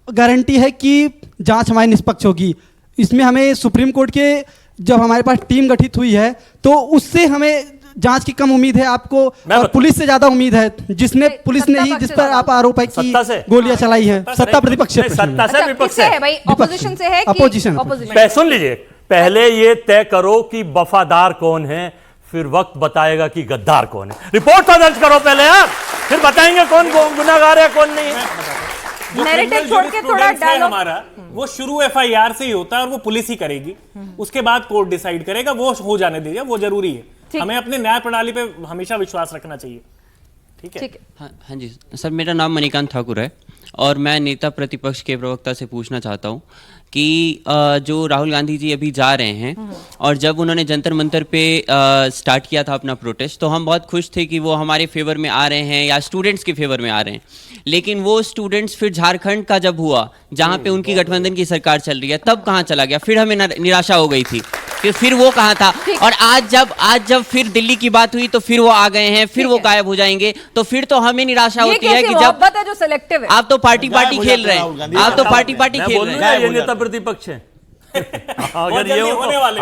गारंटी है कि जांच हमारी निष्पक्ष होगी? इसमें हमें सुप्रीम कोर्ट के जब हमारे पास टीम गठित हुई है तो उससे हमें जांच की कम उम्मीद है आपको, और पुलिस से ज्यादा उम्मीद है, जिसने पुलिस ने ही, जिस पर आप आरोप है कि गोलियां चलाई है। सत्ता प्रतिपक्ष से, सत्ता से विपक्ष से है भाई, अपोजिशन से है कि अपोजिशन? सुन लीजिए, पहले ये तय करो कि वफादार कौन है, फिर वक्त बताएगा कि गद्दार कौन है। रिपोर्ट तो दर्ज करो पहले यार, फिर बताएंगे कौन गुनाहगार है कौन नहीं है। नैरेटिव छोड़ के थोड़ा डालो। हमारा वो शुरू FIR से ही होता है और वो पुलिस ही करेगी, उसके बाद कोर्ट डिसाइड करेगा, वो हो जाने दीजिए, वो जरूरी है। हमें अपने न्याय प्रणाली पे हमेशा विश्वास रखना चाहिए। ठीक है? हाँ जी सर, मेरा नाम मणिकांत ठाकुर है और मैं नेता प्रतिपक्ष के प्रवक्ता से पूछना चाहता हूँ कि जो राहुल गांधी जी अभी जा रहे हैं और जब उन्होंने जंतर मंतर पे स्टार्ट किया था अपना प्रोटेस्ट, तो हम बहुत खुश थे कि वो हमारे फेवर में आ रहे हैं या स्टूडेंट्स के फेवर में आ रहे हैं। लेकिन वो स्टूडेंट्स फिर झारखंड का जब हुआ, जहाँ पे उनकी गठबंधन की सरकार चल रही है, तब कहाँ चला गया? फिर हमें निराशा हो गई थी कि फिर वो कहाँ था। और आज जब फिर दिल्ली की बात हुई तो फिर वो आ गए हैं, फिर वो गायब हो जाएंगे। तो फिर तो हमें निराशा होती है कि जब जो सिलेक्टिव है, आप तो पार्टी खेल रहे हैं, आप तो पार्टी खेल रहे हैं। ये नेता प्रतिपक्ष है। अगर ये होने वाले,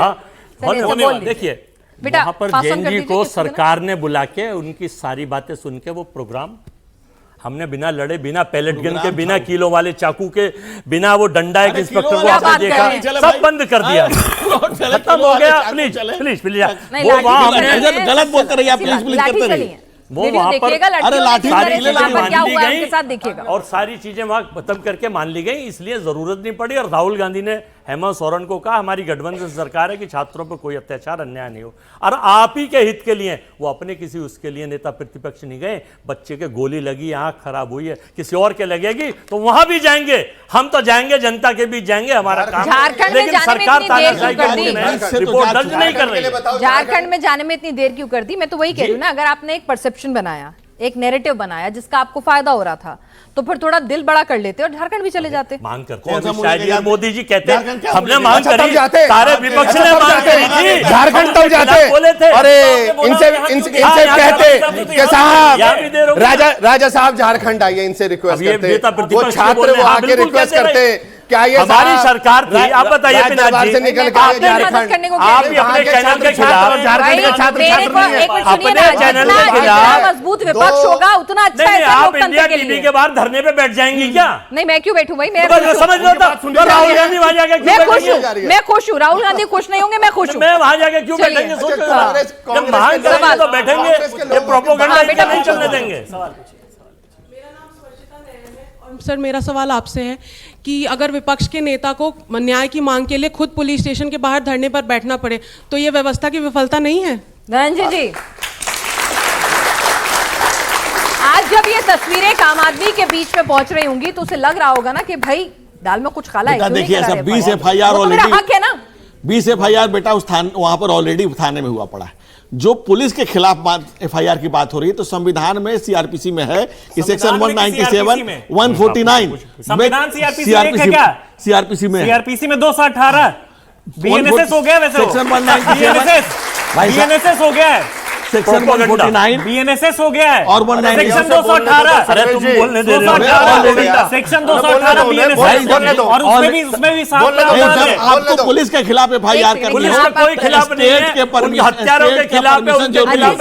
देखिए वहां पर जैन जी को सरकार ने बुला के उनकी सारी बातें सुन के वो प्रोग्राम हमने बिना लड़े, बिना पैलेट गन के, बिना किलो वाले चाकू के, बिना वो डंडा एक इंस्पेक्टर को आपने देखा, सब बंद कर दिया, खत्म हो गया। प्लीज प्लीज प्लीज, वो वहां हमने गलत बोलते रहिए आप, प्लीज प्लीज करते रहिए। वो वहां पर अरे लाठी सारी चीजें मान ली गई देखिएगा, और सारी चीजें वहां खत्म करके मान ली गई, इसलिए जरूरत नहीं पड़ी। और राहुल गांधी ने हेमंत सोरेन को कहा हमारी गठबंधन सरकार है कि छात्रों पर कोई अत्याचार अन्याय नहीं हो, और आप ही के हित के लिए, वो अपने किसी उसके लिए नेता प्रतिपक्ष नहीं गए। बच्चे के गोली लगी, आंख खराब हुई है, किसी और के लगेगी तो वहां भी जाएंगे, हम तो जाएंगे, जनता के बीच जाएंगे, हमारा काम। लेकिन सरकार रिपोर्ट दर्ज नहीं कर रही है। झारखंड में जाने में इतनी देर क्यों कर दी? मैं तो वही कह रही हूँ ना, अगर आपने एक परसेप्शन बनाया, एक नैरेटिव बनाया जिसका आपको फायदा हो रहा था, तो फिर थोड़ा दिल बड़ा कर लेते और झारखंड भी चले जाते। मांग करते हैं शायद मोदी जी कहते हैं हमने मांग करी, सारे विपक्ष ने मांग करी थी, झारखंड तब जाते। अरे इनसे कहते कि साहब राजा साहब झारखंड आइए, इनसे रिक्वेस्ट करते, वो छात्र वो आके रिक्वेस्ट करते, क्या ये हमारी सरकार थी? आप बताइए दरबार से निकल के झारखंड, आप भी अपने चैनल के खिलाफ, झारखंड के छात्र अपने चैनल के खिलाफ मजबूत विपक्ष होगा उतना अच्छा है। आप इंडिया टीवी के बाहर धरने पे बैठ जाएंगी क्या? नहीं, मैं क्यों बैठूं भाई, मैं समझ लो तो राहुल गांधी वहां जाके मैं खुश हूँ, राहुल गांधी खुश नहीं होंगे, मैं खुश हूँ। मैं वहां जाके क्यों बैठेंगे? सोचो, जब मांग करेंगे तो बैठेंगे, ये प्रोपेगेंडा नहीं चलने देंगे। सर, मेरा सवाल आपसे है कि अगर विपक्ष के नेता को न्याय की मांग के लिए खुद पुलिस स्टेशन के बाहर धरने पर बैठना पड़े तो ये व्यवस्था की विफलता नहीं है? धनंजय जी, आज जब ये तस्वीरें आम आदमी के बीच में पहुंच रही होंगी तो उसे लग रहा होगा ना कि भाई दाल में कुछ काला है। देखिए ऐसा 20 FIR ऑलरेडी, 20 FIR बेटा उस वहां पर ऑलरेडी थाने में हुआ पड़ा है। जो पुलिस के खिलाफ FIR की बात हो रही है तो संविधान में CRPC में है कि सेक्शन 197, 149 संविधान CRPC में CRPC में 218 BNSS हो गया, वैसे सेक्शन 197 BNSS हो गया है। सेक्शन 149 बीएनएसएस हो गया है और 190 सेक्शन 218 अरे तुम बोलने दे रहे हो। 218 सेक्शन 218 बीएनएसएस और उसमें भी साफ प्रावधान है। आपको पुलिस के खिलाफ एफआईआर करनी पुलिस का कोई खिलाफ नहीं है, उनके हत्यारों के खिलाफ है, उनके खिलाफ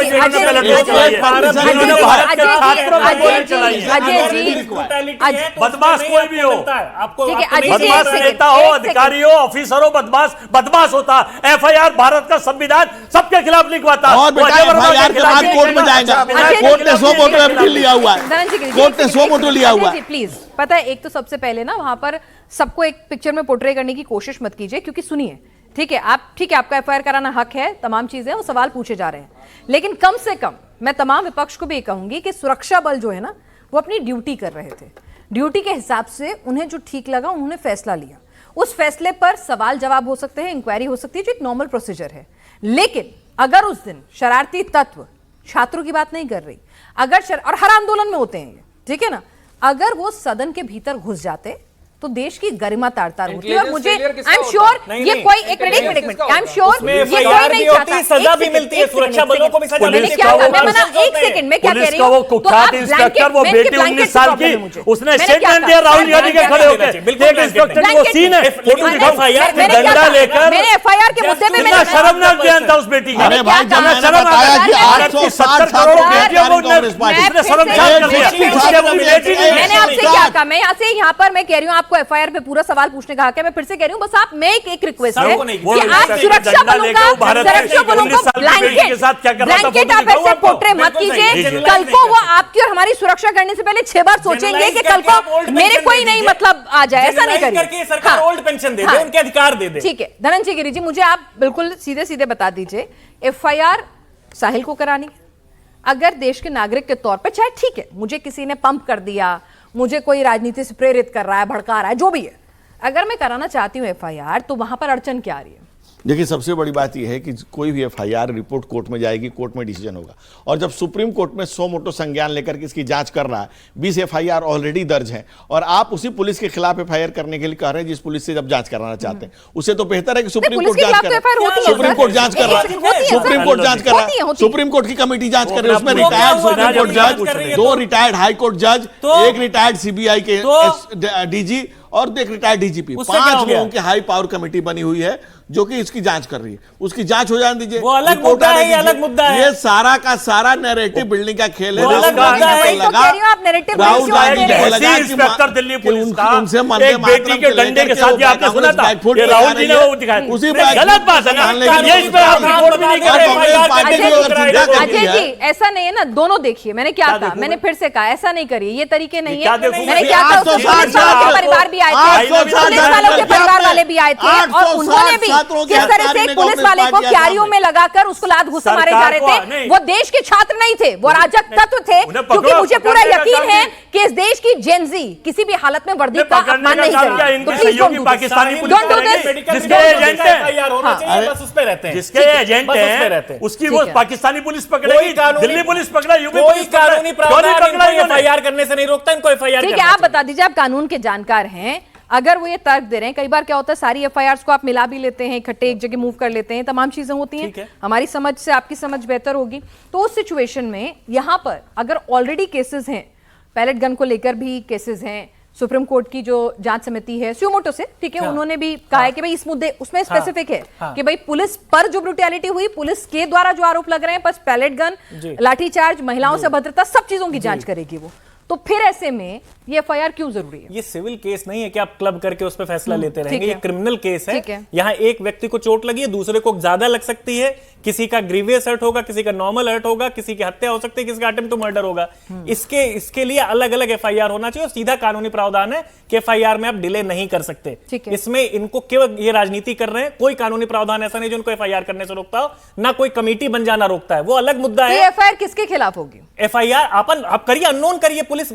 बदमाश कोई भी हो, आपको बदमाश नेता हो, अधिकारी हो, ऑफिसर हो, बदमाश होता। एफआईआर भारत का संविधान सबके खिलाफ लिखवाता और बेटा एफआईआर के बाद कोर्ट में जाएगा। कोर्ट ने 100 वोटो एफडी लिया हुआ है, कोर्ट ने 100 वोटो लिया हुआ है। प्लीज पता है, एक तो सबसे पहले ना वहां पर सबको एक पिक्चर में पोर्ट्रे करने की कोशिश मत कीजिए, क्योंकि सुनिए, ठीक है आपका एफआईआर कराना हक है, तमाम चीजें वो सवाल पूछे जा रहे हैं, लेकिन कम से कम मैं तमाम विपक्ष को भी कहूंगी कि सुरक्षा बल जो है ना वो अपनी ड्यूटी कर रहे थे। ड्यूटी के हिसाब से उन्हें जो ठीक लगा उन्होंने फैसला लिया। उस फैसले पर सवाल जवाब हो सकते हैं, इंक्वायरी हो सकती है, जो एक नॉर्मल प्रोसीजर है। लेकिन अगर उस दिन शरारती तत्व, छात्रों की बात नहीं कर रही, अगर और हर आंदोलन में होते हैं ये, ठीक है ना, अगर वो सदन के भीतर घुस जाते तो देश की गरिमा तार-तार होती है। और मुझे आई एम श्योर ये कोई एक मिनट आई एम श्योर ये कोई नहीं चाहता, सजा भी मिलती है, सुरक्षा बलों को भी सजा मिलती है। एक सेकंड में क्या कह रही हूं, कुख्यात इंस्पेक्टर वो बेटी 19 साल की, उसने स्टेटमेंट दिया राहुल गांधी के खड़े होकर, एक इंस्पेक्टर वो सीन है, फोटो दिखाओ, डंडा लेकर, मैंने एफआईआर के मुद्दे पे कितना शर्मनाक बयान था उस बेटी का। अरे भाई जब मैंने बताया कि 860 करोड़ बेटियों को कांग्रेस पार्टी ने शर्मसार कर दिया। मैंने आपसे क्या कहा, मैं यहाँ पर मैं कह रही हूँ आपको एफआईआर पे पूरा सवाल पूछने का हक है। मैं फिर से कह रही हूँ, बस आप मैं एक रिक्वेस्ट है कि आप सुरक्षा बलों को ब्लैंकेट आप ऐसे पोर्ट्रे मत कीजिए। कल को वो आपकी और हमारी सुरक्षा करने से पहले 6 बार सोचेंगे कि कल को मेरे कोई नहीं मतलब आ जाए, ऐसा नहीं करिए। सरकार ओल्ड पेंशन दे दे, उनके अधिकार दे दे। ठीक है धनंजय गिरी जी, मुझे आप बिल्कुल सीधे सीधे बता दीजिए, एफआईआर साहिल को करानी अगर देश के नागरिक के तौर पर, चाहे ठीक है मुझे किसी ने पंप कर दिया, मुझे कोई राजनीति से प्रेरित कर रहा है, भड़का रहा है, जो भी है, अगर मैं कराना चाहती हूँ एफआईआर तो वहां पर अड़चन क्या आ रही है? देखिए सबसे बड़ी बात यह है कि कोई भी एफआईआर रिपोर्ट कोर्ट में जाएगी, कोर्ट में डिसीजन होगा। और जब सुप्रीम कोर्ट में 100 मोटो संज्ञान लेकर के इसकी जांच कर रहा है, 20 एफआईआर ऑलरेडी दर्ज हैं, और आप उसी पुलिस के खिलाफ एफआईआर करने के लिए कह रहे हैं जिस पुलिस से जब जांच कराना चाहते हैं, उससे तो बेहतर है कि सुप्रीम कोर्ट जांच करे। सुप्रीम कोर्ट जांच कर रहा है, सुप्रीम कोर्ट जांच कर रहा है, सुप्रीम कोर्ट की कमेटी जांच कर रही है, उसमें रिटायर्ड सुप्रीम कोर्ट जज, 2 रिटायर्ड हाई कोर्ट जज, 1 रिटायर्ड सीबीआई के डीजी और एक रिटायर्ड डीजीपी, 5 लोगों की हाई पावर कमेटी बनी हुई है जो कि इसकी जांच कर रही है। उसकी जांच हो जाने दीजिए, वो अलग मुद्दा है, ये अलग मुद्दा है। ये सारा का सारा नैरेटिव बिल्डिंग का खेल है। अलग मुद्दा है, राहुल गांधी को लगा इंस्पेक्टर दिल्ली पुलिस का उनसे एक बेटी के डंडे के साथ आपने सुना था, ये राहुल जी ने वो दिखाया, उसी गलत बात है ना, ये इस पर आप रिपोर्ट भी नहीं कर रहे। अजय जी ऐसा नहीं है ना, दोनों देखिए मैंने क्या कहा, मैंने फिर से कहा ऐसा नहीं करिए, ये तरीके नहीं है। मैंने क्या कहा, पुलिस वालों के परिवार भी आए थे, पुलिस वालों के परिवार वाले भी आए थे, और उन्होंने भी किस तरह से पुलिस वाले को क्यारियों में लगाकर उसको लात घुसा मारे जा रहे थे। वो देश के छात्र नहीं थे, वो अराजक तत्व थे, क्योंकि मुझे पूरा यकीन है कि इस देश की जेनजी किसी भी हालत में वर्दी का अपमान नहीं करेगी। तो प्लीज डोंट डू दिस। जिसके एजेंट हैं, बस उस पे रहते हैं, जिसके एजेंट हैं उसकी वो पाकिस्तानी पुलिस पकड़ेगी, दिल्ली पुलिस पकड़ा, यूपी पुलिस पकड़ा, कानूनी प्रावधान एफआईआर करने से नहीं रोकता, इनको एफआईआर। ठीक है आप बता दीजिए, आप कानून के जानकार हैं, अगर वो ये तर्क दे रहे हैं, कई बार क्या होता है सारी एफआईआर को आप मिला भी लेते हैं, इकट्ठे एक जगह मूव कर लेते हैं, तमाम चीजें होती हैं, हमारी समझ से आपकी समझ बेहतर होगी। तो उस सिचुएशन में यहां पर अगर ऑलरेडी केसेस हैं, पैलेट गन को लेकर भी केसेस हैं, सुप्रीम कोर्ट की जो जांच समिति है सुमोटो से, ठीक है, उन्होंने भी कहा है कि भाई इस मुद्दे उसमें स्पेसिफिक है कि भाई पुलिस पर जो ब्रूटैलिटी हुई, पुलिस के द्वारा जो आरोप लग रहे हैं, बस पैलेट गन, लाठीचार्ज, महिलाओं से अभद्रता, सब चीजों की जांच करेगी वो। तो फिर ऐसे में ये एफआईआर क्यों जरूरी है? ये सिविल केस नहीं है कि आप क्लब करके उस पर फैसला लेते रहेंगे, ये क्रिमिनल केस है। यहाँ एक व्यक्ति को चोट लगी है, दूसरे को ज्यादा लग सकती है, किसी का ग्रीवियस हर्ट होगा, किसी का नॉर्मल हर्ट होगा, किसी की हत्या हो सकती है, किसी का अटेम्प्ट टू मर्डर होगा। इसके लिए अलग अलग एफआईआर होना चाहिए, और सीधा कानूनी प्रावधान है कि एफआईआर में आप डिले नहीं कर सकते। इसमें इनको केवल ये राजनीति कर रहे हैं, कोई कानूनी प्रावधान ऐसा नहीं जो उनको एफआईआर करने से रोकता हो, ना कोई कमेटी बन जाना रोकता है, वो अलग मुद्दा है। एफआईआर किसके खिलाफ होगी? एफआईआर आप करिए, अननोन करिए, पुलिस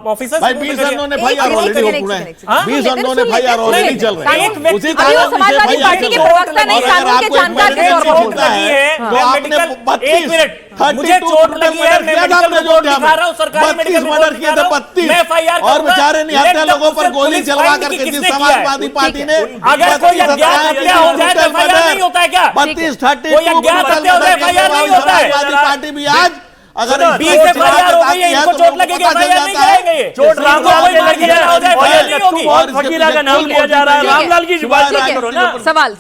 ऑफिसर्स भाई 20 अननोन एफआईआर ऑलरेडी हो चुके हैं, 20 अननोन एफआईआर ऑलरेडी चल रहे हैं। उसी तरह समाजवादी पार्टी के प्रवक्ता नहीं, कानून के जानकार के तौर पर होता है तो आपने 32 मुझे चोट लगी है, मैं मेडिकल रिपोर्ट दिखा रहा हूं, सरकारी मेडिकल रिपोर्ट मर्डर किए थे 32 और बेचारे निहत्था लोगों पर गोली चलवा करके जिस समाजवादी पार्टी ने अगर कोई अज्ञात हत्या हो जाए तो एफआईआर नहीं होता है क्या? 32-32 कोई अज्ञात हत्या हो जाए एफआईआर नहीं होता है। समाजवादी पार्टी भी आज अगर 20 एफआईआर हो गई है, इनको चोट लगेगी, एफआईआर नहीं कराएंगे ये। चोट कोई लड़की हो जाए एफआईआर नहीं होगी। और फकीरा का नाम लिया जा रहा है, रामलाल की बात करो ना। सवाल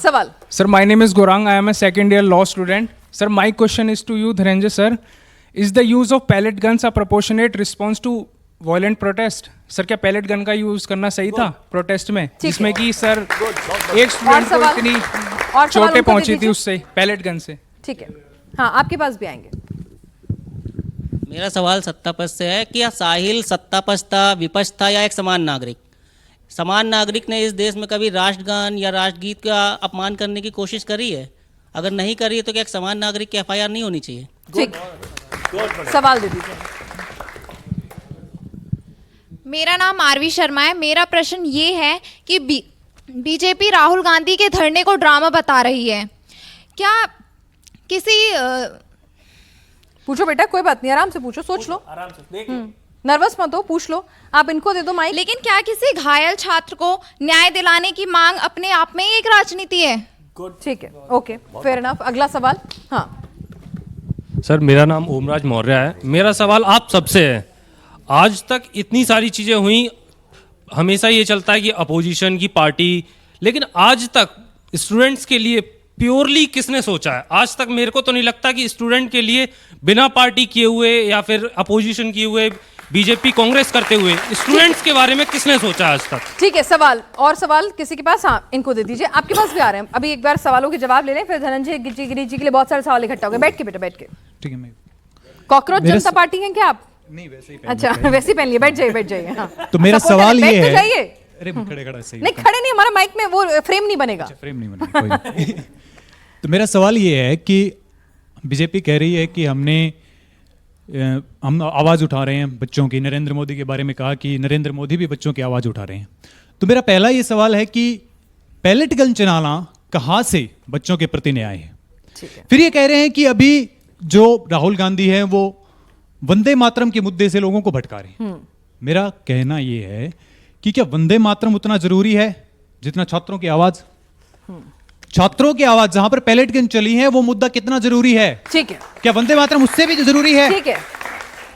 Sir, my name is Gorang. I am a second year law student. Sir, my question is to you, Dhananjay sir. Is the use of pellet guns a proportionate response to violent protest? Sir क्या pellet gun का use करना सही था protest में, जिसमें कि sir एक student को इतनी चोटें पहुंची थी उससे पैलेट गन से? ठीक है, हाँ आपके पास भी आएंगे। मेरा सवाल सत्तापक्ष से है कि साहिल सत्तापक्ष था, विपक्ष था या एक समान नागरिक? समान नागरिक ने इस देश में कभी राष्ट्रगान या राष्ट्रगीत का अपमान करने की कोशिश करी है? अगर नहीं करी है तो क्या एक समान नागरिक की एफआईआर नहीं होनी चाहिए? ठीक, सवाल दे दीजिए। मेरा नाम आरवी शर्मा है। मेरा प्रश्न ये है कि बीजेपी राहुल गांधी के धरने को ड्रामा बता रही है। क्या किसी पूछो बेटा, कोई बात नहीं, आराम से पूछो, सोच लो, आराम से देखिए, नर्वस मत हो, पूछ लो। आप इनको दे दो माइक। लेकिन क्या किसी घायल छात्र को न्याय दिलाने की मांग अपने आप में एक राजनीति है? ठीक है, ओके, फेयर इनफ। अगला सवाल। हाँ सर, मेरा नाम ओमराज मौर्य है। मेरा सवाल आप सबसे है, आज तक इतनी सारी चीजें हुई, हमेशा ये चलता है कि अपोजिशन की पार्टी, लेकिन आज तक स्टूडेंट्स के लिए प्योरली किसने सोचा है? आज तक मेरे को तो नहीं लगता कि स्टूडेंट के लिए बिना पार्टी किए हुए या फिर अपोजिशन किए हुए, बीजेपी कांग्रेस करते हुए, स्टूडेंट्स के बारे में किसने सोचा आज तक? ठीक है, सवाल और सवाल किसी के पास? हाँ, इनको दे दीजिए, आपके पास भी आ रहे हैं। अभी एक बार सवालों के जवाब ले लें, फिर धनंजय गिरी जी के लिए बहुत सारे सवाल इकट्ठा हो गए। बैठ के बेटा, बैठ के। ठीक है, कॉकरोच जनता पार्टी हैं क्या आप? नहीं, वैसे ही अच्छा, वैसे ही पहन लिए, बैठ जाइए, बैठ जाइए। हाँ। तो मेरा सवाल ये है, अरे खड़े सही नहीं, खड़े नहीं, हमारा माइक में वो फ्रेम नहीं बनेगा। फ्रेम नहीं बनेगा, कोई। तो मेरा सवाल ये है कि बीजेपी कह रही है कि हम आवाज़ उठा रहे हैं बच्चों की, नरेंद्र मोदी के बारे में कहा कि नरेंद्र मोदी भी बच्चों की आवाज़ उठा रहे हैं। तो मेरा पहला ये सवाल है कि पैलेट गन चलाना कहाँ से बच्चों के प्रति न्याय है? फिर ये कह रहे हैं कि अभी जो राहुल गांधी हैं वो वंदे मातरम के मुद्दे से लोगों को भटका रहे हैं। मेरा कहना ये है कि क्या वंदे मातरम उतना जरूरी है जितना छात्रों की आवाज? छात्रों की आवाज जहां पर पैलेट गन चली है, वो मुद्दा कितना जरूरी है? ठीक है, क्या वंदे मातरम उससे भी जरूरी है? ठीक है,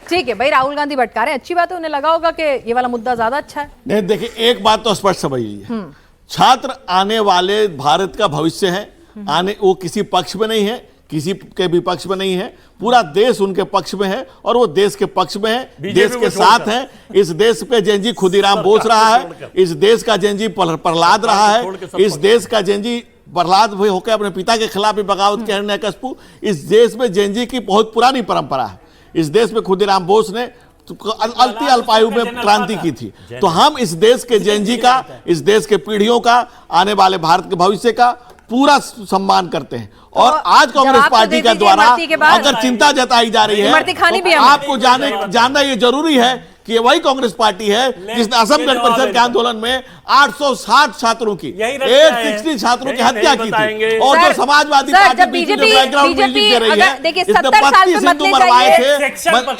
ठीक है भाई, राहुल गांधी भटका रहे हैं, अच्छी बात है, उन्हें लगा होगा कि ये वाला मुद्दा ज्यादा अच्छा है। नहीं, देखिए एक बात तो स्पष्ट समझ लीजिए, छात्र आने वाले भारत का भविष्य है। आने वो किसी पक्ष में नहीं है, किसी के भी पक्ष में नहीं है, पूरा देश उनके पक्ष में है और वो देश के पक्ष में है, देश के साथ है। इस देश पे जेनजी खुदीराम बोस रहा है, इस देश का जेनजी प्रहलाद रहा है, इस देश का जेनजी प्रहलाद होकर अपने पिता के खिलाफ भी बगावत के हिरण्यकशिपु। इस देश में जेनजी की बहुत पुरानी परंपरा है। इस देश में खुदीराम बोस ने अति अल्पायु में क्रांति की थी। तो हम इस देश के जेनजी का, इस देश के पीढ़ियों का, आने वाले भारत के भविष्य का पूरा सम्मान करते हैं। और आज कांग्रेस पार्टी के द्वारा अगर चिंता जताई जा रही है तो आपको जानना ये जरूरी है कि ये वही कांग्रेस पार्टी है जिसने असम गण परिषद के आंदोलन में 860 छात्रों की, 860 छात्रों की हत्या की थी। और जो Samajwadi party BJP background music दे रही है, इसने 32 हिंदू मरवाए थे,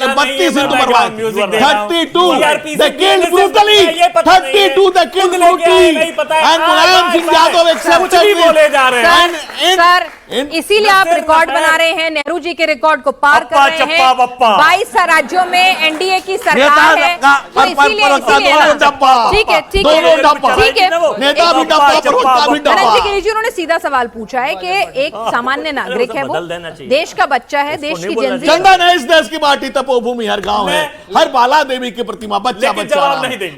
32 हिंदू मरवाए थे, 32 they killed brutally, 32 they killed brutally, and Mulayam Singh Yadav accepted sir, इसीलिए आप रिकॉर्ड बना रहे हैं, नेहरू जी के रिकॉर्ड को पार कर रहे हैं। 22 राज्यों में एनडीए की सरकार है, तो इसीलिए ठीक है, ठीक है, ठीक है। धनंजय गिरी जी, उन्होंने सीधा सवाल पूछा है कि एक सामान्य नागरिक है, वो देश का बच्चा है, देश की जनता। चंदन है इस देश की माटी, तपोभूमि हर गांव है, हर बाला देवी की प्रतिमा, बच्चा बच्चा।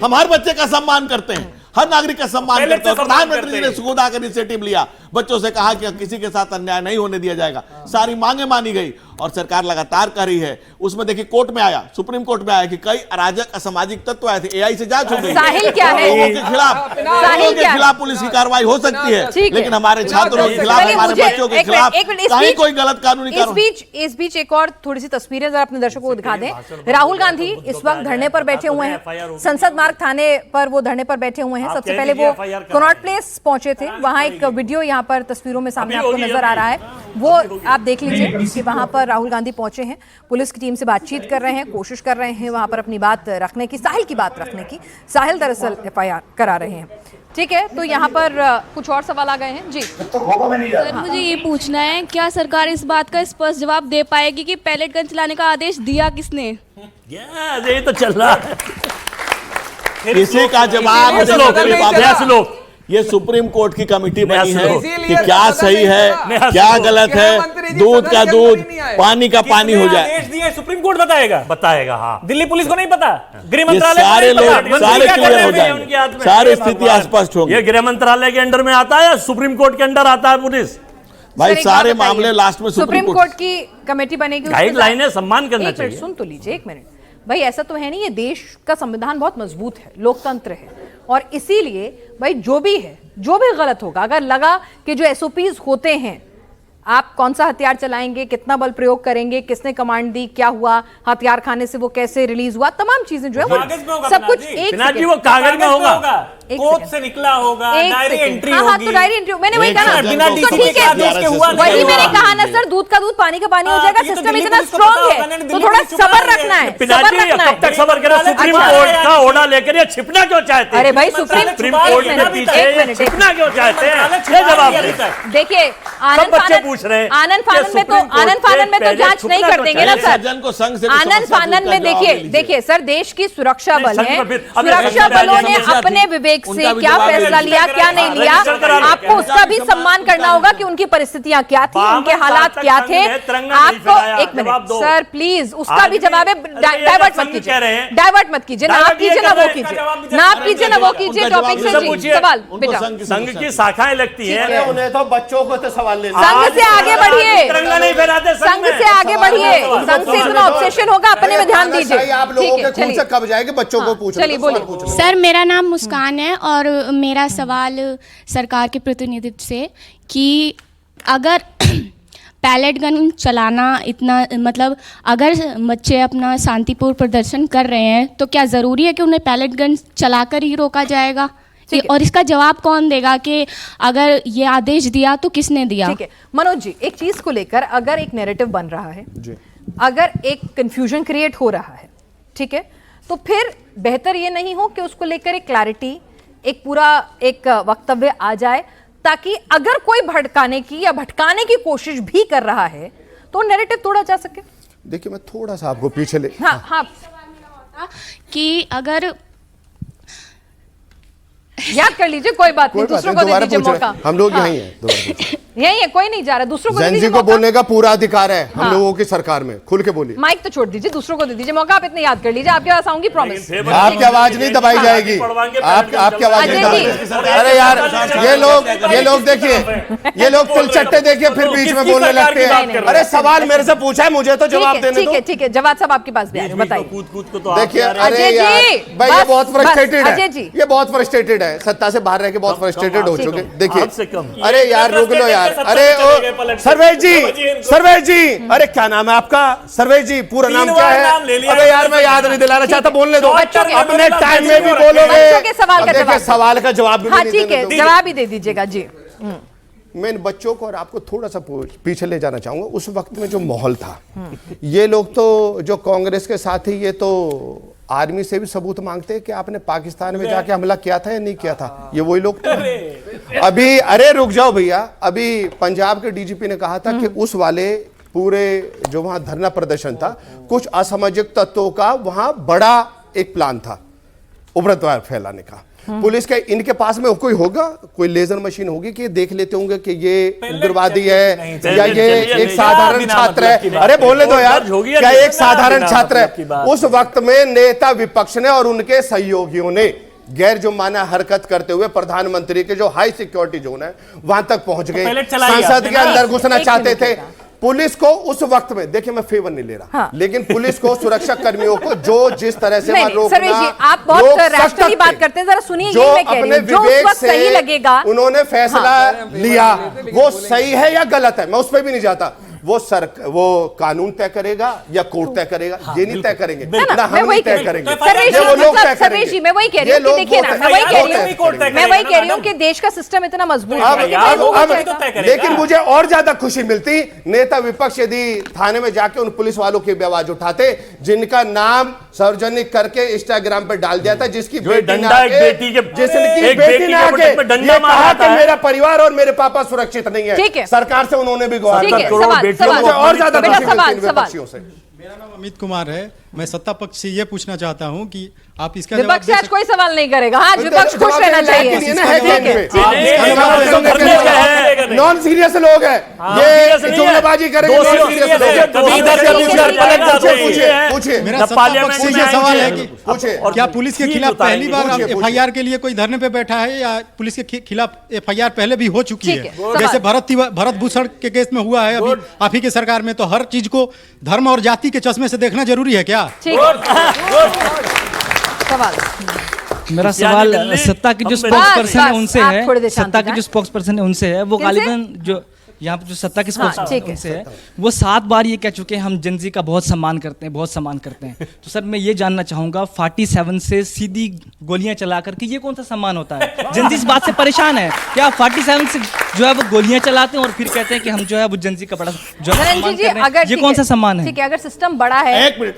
हम हर बच्चे का सम्मान करते हैं, हर नागरिक का सम्मान करते हैं। प्रधानमंत्री जी ने खुद आकर इनिशिएटिव लिया, बच्चों से कहा कि किसी के साथ अन्याय नहीं होने दिया जाएगा, सारी मांगे मानी गई और सरकार लगातार कर रही है। उसमें देखिए कोर्ट में आया, सुप्रीम कोर्ट में आया कि कई अराजक असामाजिक तत्व आए थे, एआई से जांच हो गई, साहिल क्या है? लोगों के खिलाफ पुलिस की कार्रवाई हो सकती है, लेकिन हमारे छात्रों के खिलाफ, हमारे बच्चों के खिलाफ कहीं कोई गलत कानूनी कार्रवाई। इस बीच एक और थोड़ी सी तस्वीरें जरा अपने दर्शकों को दिखा दें। राहुल गांधी इस वक्त धरने पर बैठे हुए हैं, संसद मार्ग थाने पर वो धरने पर बैठे हुए हैं। सबसे पहले वो कनॉट प्लेस पहुंचे थे, वहां एक वीडियो यहाँ पर तस्वीरों में सामने आपको नजर आ रहा है, वो आप देख लीजिए कि वहां पर राहुल गांधी पहुंचे हैं, पुलिस की टीम से बातचीत कर रहे हैं, कोशिश कर रहे हैं वहां पर अपनी बात रखने की, साहिल की बात रखने की। साहिल दरअसल FIR करा रहे हैं। ठीक है, तो यहाँ पर कुछ और सवाल आ गए हैं जी। सर मुझे ये पूछना है, क्या सरकार इस बात का स्पष्ट जवाब दे पाएगी कि पैलेट गन चलाने का आदेश दिया किसने? ये तो चल रहा है, किसी का जवाब ये सुप्रीम कोर्ट की कमेटी बनी है कि क्या सही है क्या गलत है, दूध का दूध पानी का पानी हो जाए। आदेश दिए सुप्रीम कोर्ट बताएगा। हाँ, दिल्ली पुलिस को नहीं पता, गृह मंत्रालय सारे लोग सारे क्लियर हो जाएंगे, सारी स्थिति स्पष्ट होगी। ये गृह मंत्रालय के अंडर में आता है या सुप्रीम कोर्ट के अंडर आता है पुलिस? भाई सारे मामले लास्ट में सुप्रीम कोर्ट की कमेटी बनेगी, गाइडलाइन है, सम्मान करना चाहिए। सुन तो लीजिए एक मिनट भाई, ऐसा तो है नहीं, ये देश का संविधान बहुत मजबूत है, लोकतंत्र है, और इसीलिए भाई जो भी है, जो भी गलत होगा, अगर लगा कि जो SOPs होते हैं, आप कौन सा हथियार चलाएंगे, कितना बल प्रयोग करेंगे, किसने कमांड दी, क्या हुआ, हथियार खाने से वो कैसे रिलीज हुआ, तमाम चीजें जो है वो सब कुछ एक वो कागज में होगा, कोर्ट से निकला होगा, डायरी एंट्री होगी। हाँ, तो डायरी एंट्री, मैंने वही कहा ना, तो ठीक है, वही मैंने कहा ना सर, दूध का दूध पानी का पानी हो जाएगा, सिस्टम इतना स्ट्रॉन्ग है, तो थोड़ा सब्र रखना है। कब तक सब्र करें? सुप्रीम कोर्ट का ऑर्डर लेकर ये छिपना क्यों चाहते हैं? अरे भाई सुप्रीम कोर्ट के पीछे छिपना क्यों चाहते हैं? ये जवाब देखिए, आनंद फानन में तो जांच नहीं कर देंगे ना सर। आनंद फानन में देखिए सर, देश की सुरक्षा बल है, सुरक्षा बलों ने अपने विवेक से क्या फैसला लिया, क्या नहीं लिया, आपको उसका भी सम्मान करना होगा कि उनकी परिस्थितियां क्या थी, उनके हालात क्या थे। आपको एक मिनट सर प्लीज, उसका भी जवाब है, डाइवर्ट मत कीजिए, ना आप कीजिए ना वो कीजिए, टॉपिक से सवाल बेटा। संघ की शाखाएं लगती है, उन्हें तो बच्चों को तो सवाल लेना, संघ से आगे बढ़िए, नहीं फहराते, संघ से आगे बढ़िए, संघ से इतना ऑब्सेशन होगा, अपने में ध्यान दीजिए। आप लोगों के खून से कब जाएंगे, बच्चों को पूछो। चलिए बोलिए। सर मेरा नाम मुस्कान है और मेरा सवाल सरकार के प्रतिनिधित्व से कि अगर पैलेट गन चलाना इतना, मतलब अगर बच्चे अपना शांतिपूर्ण प्रदर्शन कर रहे हैं तो क्या ज़रूरी है कि उन्हें पैलेट गन चलाकर ही रोका जाएगा? और इसका जवाब कौन देगा कि अगर ये आदेश दिया तो किसने दिया? ठीक है मनोज जी, एक चीज को लेकर अगर एक नैरेटिव बन रहा है, अगर एक कंफ्यूजन क्रिएट हो रहा है, ठीक है, तो फिर बेहतर ये नहीं हो कि उसको लेकर एक क्लैरिटी, एक पूरा एक वक्तव्य आ जाए, ताकि अगर कोई भड़काने की या भटकाने की कोशिश भी कर रहा है तो नैरेटिव तोड़ा जा सके। देखिए मैं थोड़ा सा आपको पीछे ले, हाँ कि अगर याद कर लीजिए, कोई बात नहीं, दूसरों को दे दीजिए मौका। हम लोग यहीं हैं, यही है, कोई नहीं जा रहा, दूसरों को दे दीजिए को बोलने का पूरा अधिकार है हम लोगों की सरकार में, खुल के बोलिए। माइक तो छोड़ दीजिए, दूसरों को दे दीजिए मौका। आप इतने याद कर लीजिए, आपके पास आऊंगी, प्रॉमिस। आपकी आवाज नहीं दबाई जाएगी, आपकी आवाज नहीं दबाई। अरे यार ये लोग देखिए, ये लोग तिलचट्टे देखिए फिर बीच में बोलने लगते हैं। अरे सवाल मेरे से पूछा है, मुझे तो जवाब देने दो। ठीक है, जवाब सब आपके पास भी आएगा, बताइए। देखिए अरे यार भाई ये बहुत फ्रस्ट्रेटेड है, ये बहुत फ्रस्ट्रेटेड है, सत्ता से बाहर रह के बहुत फ्रस्ट्रेटेड हो चुके। देखिए अरे यार रुक लो यार, अरे सर्वेश जी, अरे क्या नाम है आपका? सर्वेश जी, पूरा नाम क्या है? अरे यार मैं याद नहीं दिलाना चाहता, बोलने दो, अपने टाइम में भी बोलोगे। देखिए सवाल का जवाब भी नहीं देंगे, जवाब ही दे दीजिएगा जी। मैं इन बच्चों को और आपको थोड़ा सा पीछे ले जाना चाहूंगा। उस वक्त में जो माहौल था, ये लोग तो जो कांग्रेस के साथ ही, ये तो आर्मी से भी सबूत मांगते हैं कि आपने पाकिस्तान में जाके हमला किया था या नहीं किया था। ये वही लोग अभी, अरे रुक जाओ भैया, अभी पंजाब के डीजीपी ने कहा था कि उस वाले पूरे जो वहां धरना प्रदर्शन था, कुछ असामाजिक तत्वों का वहां बड़ा एक प्लान था उग्रवाद फैलाने का। पुलिस के इनके पास में कोई होगा, कोई लेजर मशीन होगी कि देख लेते होंगे कि ये उग्रवादी है या ये एक साधारण छात्र है? अरे बोलने दो यार, क्या एक साधारण छात्र है? उस वक्त में नेता विपक्ष ने और उनके सहयोगियों ने गैर जुर्माना हरकत करते हुए प्रधानमंत्री के जो हाई सिक्योरिटी जोन है वहां तक पहुंच गए, संसद के अंदर घुसना चाहते थे। पुलिस को उस वक्त में, देखिए मैं फेवर नहीं ले रहा, लेकिन पुलिस को, सुरक्षा कर्मियों को जो जिस तरह से सर्वेश जी, आप बहुत रैशनली बात करते हैं, जरा सुनिए। जो अपने विवेक से सही लगेगा उन्होंने फैसला लिया, वो सही है या गलत है मैं उस पर भी नहीं जाता। वो कानून तय करेगा या कोर्ट तय करेगा, ये नहीं तय करेंगे ना, हम नहीं तय करेंगे, वो लोग तय करेंगे। मैं वही कह रही हूँ, देखिए ना, मैं वही कह रही हूँ कि देश का सिस्टम इतना मजबूत है। लेकिन मुझे और ज्यादा खुशी मिलती नेता विपक्ष यदि थाने में जाके उन पुलिस वालों की भी आवाज उठाते जिनका नाम सार्वजनिक करके इंस्टाग्राम पर डाल दिया था, जिसकी बेटी ने आके ये कहा कि मेरा परिवार और मेरे पापा सुरक्षित नहीं है, सरकार से उन्होंने भी गुहार और ज्यादा विपक्षियों से। मेरा नाम अमित कुमार है, मैं सत्ता पक्ष से ये पूछना चाहता हूँ कि आप इसका विपक्ष से आज कोई सवाल नहीं करेगा। हाँ, विपक्ष खुश रहना चाहिए। नॉन सीरियस लोग हैं, ये जुमलेबाजी करेंगे। पूछिए, मेरा सत्ता पक्ष से ये सवाल है कि क्या पुलिस के खिलाफ पहली बार FIR के लिए कोई धरने पे बैठा है या पुलिस के खिलाफ FIR पहले भी हो चुकी है? जैसे भरत भूषण के केस में हुआ है अभी आप ही की सरकार में, तो हर चीज को धर्म और जाति के चश्मे से देखना जरूरी है क्या? सवाल मेरा सवाल सत्ता की जो स्पोक्स पर्सन है उनसे है, सत्ता की जो स्पोक्स पर्सन है उनसे है, वो गालिबन जो यहाँ पे जो सत्ता की स्पोक्स पर्सन उनसे है, वो 7 बार ये कह चुके हैं हम जनजी का बहुत सम्मान करते हैं, बहुत सम्मान करते हैं। तो सर मैं ये जानना चाहूंगा 47 से सीधी गोलियां चला करके ये कौन सा सम्मान होता है? जनजी इस बात से परेशान है क्या 47 से जो है वो गोलियां चलाते हैं और फिर कहते हैं कि हम जो है वो जनजी का बड़ा जो सम्मान कर रहे हैं, ये कौन सा सम्मान है? ठीक है, अगर सिस्टम बड़ा है। एक मिनट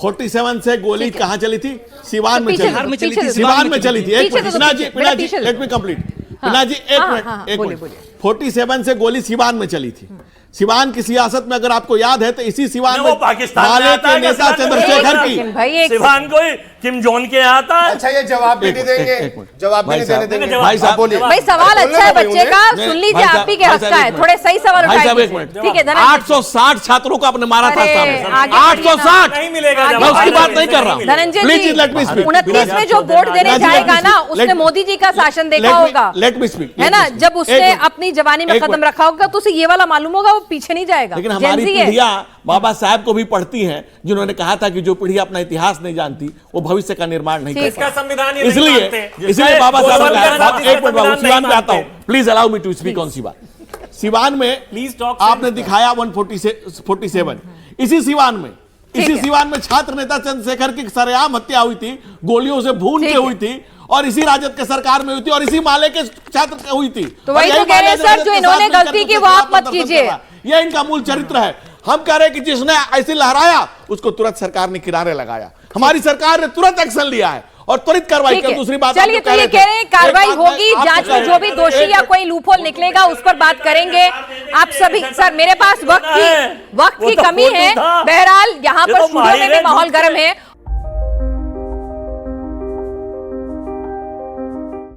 47 से गोली कहाँ चली थी? सिवान में चली थी। सिवान में चली थी। एक मिनट पिना जी लेट मी कंप्लीट। पिना जी एक मिनट 47 से गोली सिवान में चली थी। सिवान की सियासत में अगर आपको याद है तो इसी सिवान में पाकिस्तान के नेता चंद्रशेखर की सिवान को किम जोन के आता है। अच्छा, ये जवाब भी नहीं देंगे, जवाब भी नहीं देने देंगे। भाई साहब बोलिए। भाई सवाल अच्छा है बच्चे का, सुन लीजिए, आप ही के हक का है, थोड़े सही सवाल उठाइए। ठीक है, 860 छात्रों को आपने मारा था साहब, 860 नहीं मिलेगा। मैं उसकी बात नहीं कर रहा हूँ। धनंजय जी 29 में जो वोट देने जाएगा ना, उसने मोदी जी का शासन देखा होगा, लेट मी स्पीक, है ना? जब उसने अपनी जवानी में कदम रखा होगा तो उसे ये वाला मालूम होगा, वो पीछे नहीं जाएगा। लेकिन हमारी पीढ़ियां बाबा साहब को भी पढ़ती हैं, जिन्होंने कहा था कि जो पीढ़ी अपना इतिहास नहीं जानती वो भविष्य का निर्माण नहीं कर सकती। इसलिए बाबा साहब ने कहा, एक मिनट बाबू, सिवान पे आता हूं, please allow me to speak on Siwan. Siwan में आपने दिखाया 147, इसी सिवान में छात्र नेता चंद्रशेखर की सरेआम हत्या हुई थी, गोलियों से भून के हुई थी, और इसी राजद के सरकार में हुई थी, और इसी माले के छात्र हुई थी। तो वही तो कह रहे हैं सर, जो इन्होंने गलती की वो आप मत कीजिए। यह इनका मूल चरित्र है। हम कह रहे हैं कि जिसने ऐसे लहराया उसको तुरंत सरकार ने किनारे लगाया। हमारी सरकार ने तुरंत एक्शन लिया है और त्वरित कार्रवाई की। दूसरी बात, चलिए तो ये कह रहे हैं कार्रवाई होगी, जांच में जो भी दोषी या कोई लूपहोल निकलेगा उस पर बात करेंगे। आप सभी सर, मेरे पास वक्त की कमी है। बहरहाल यहाँ पर स्टूडियो में भी माहौल गर्म है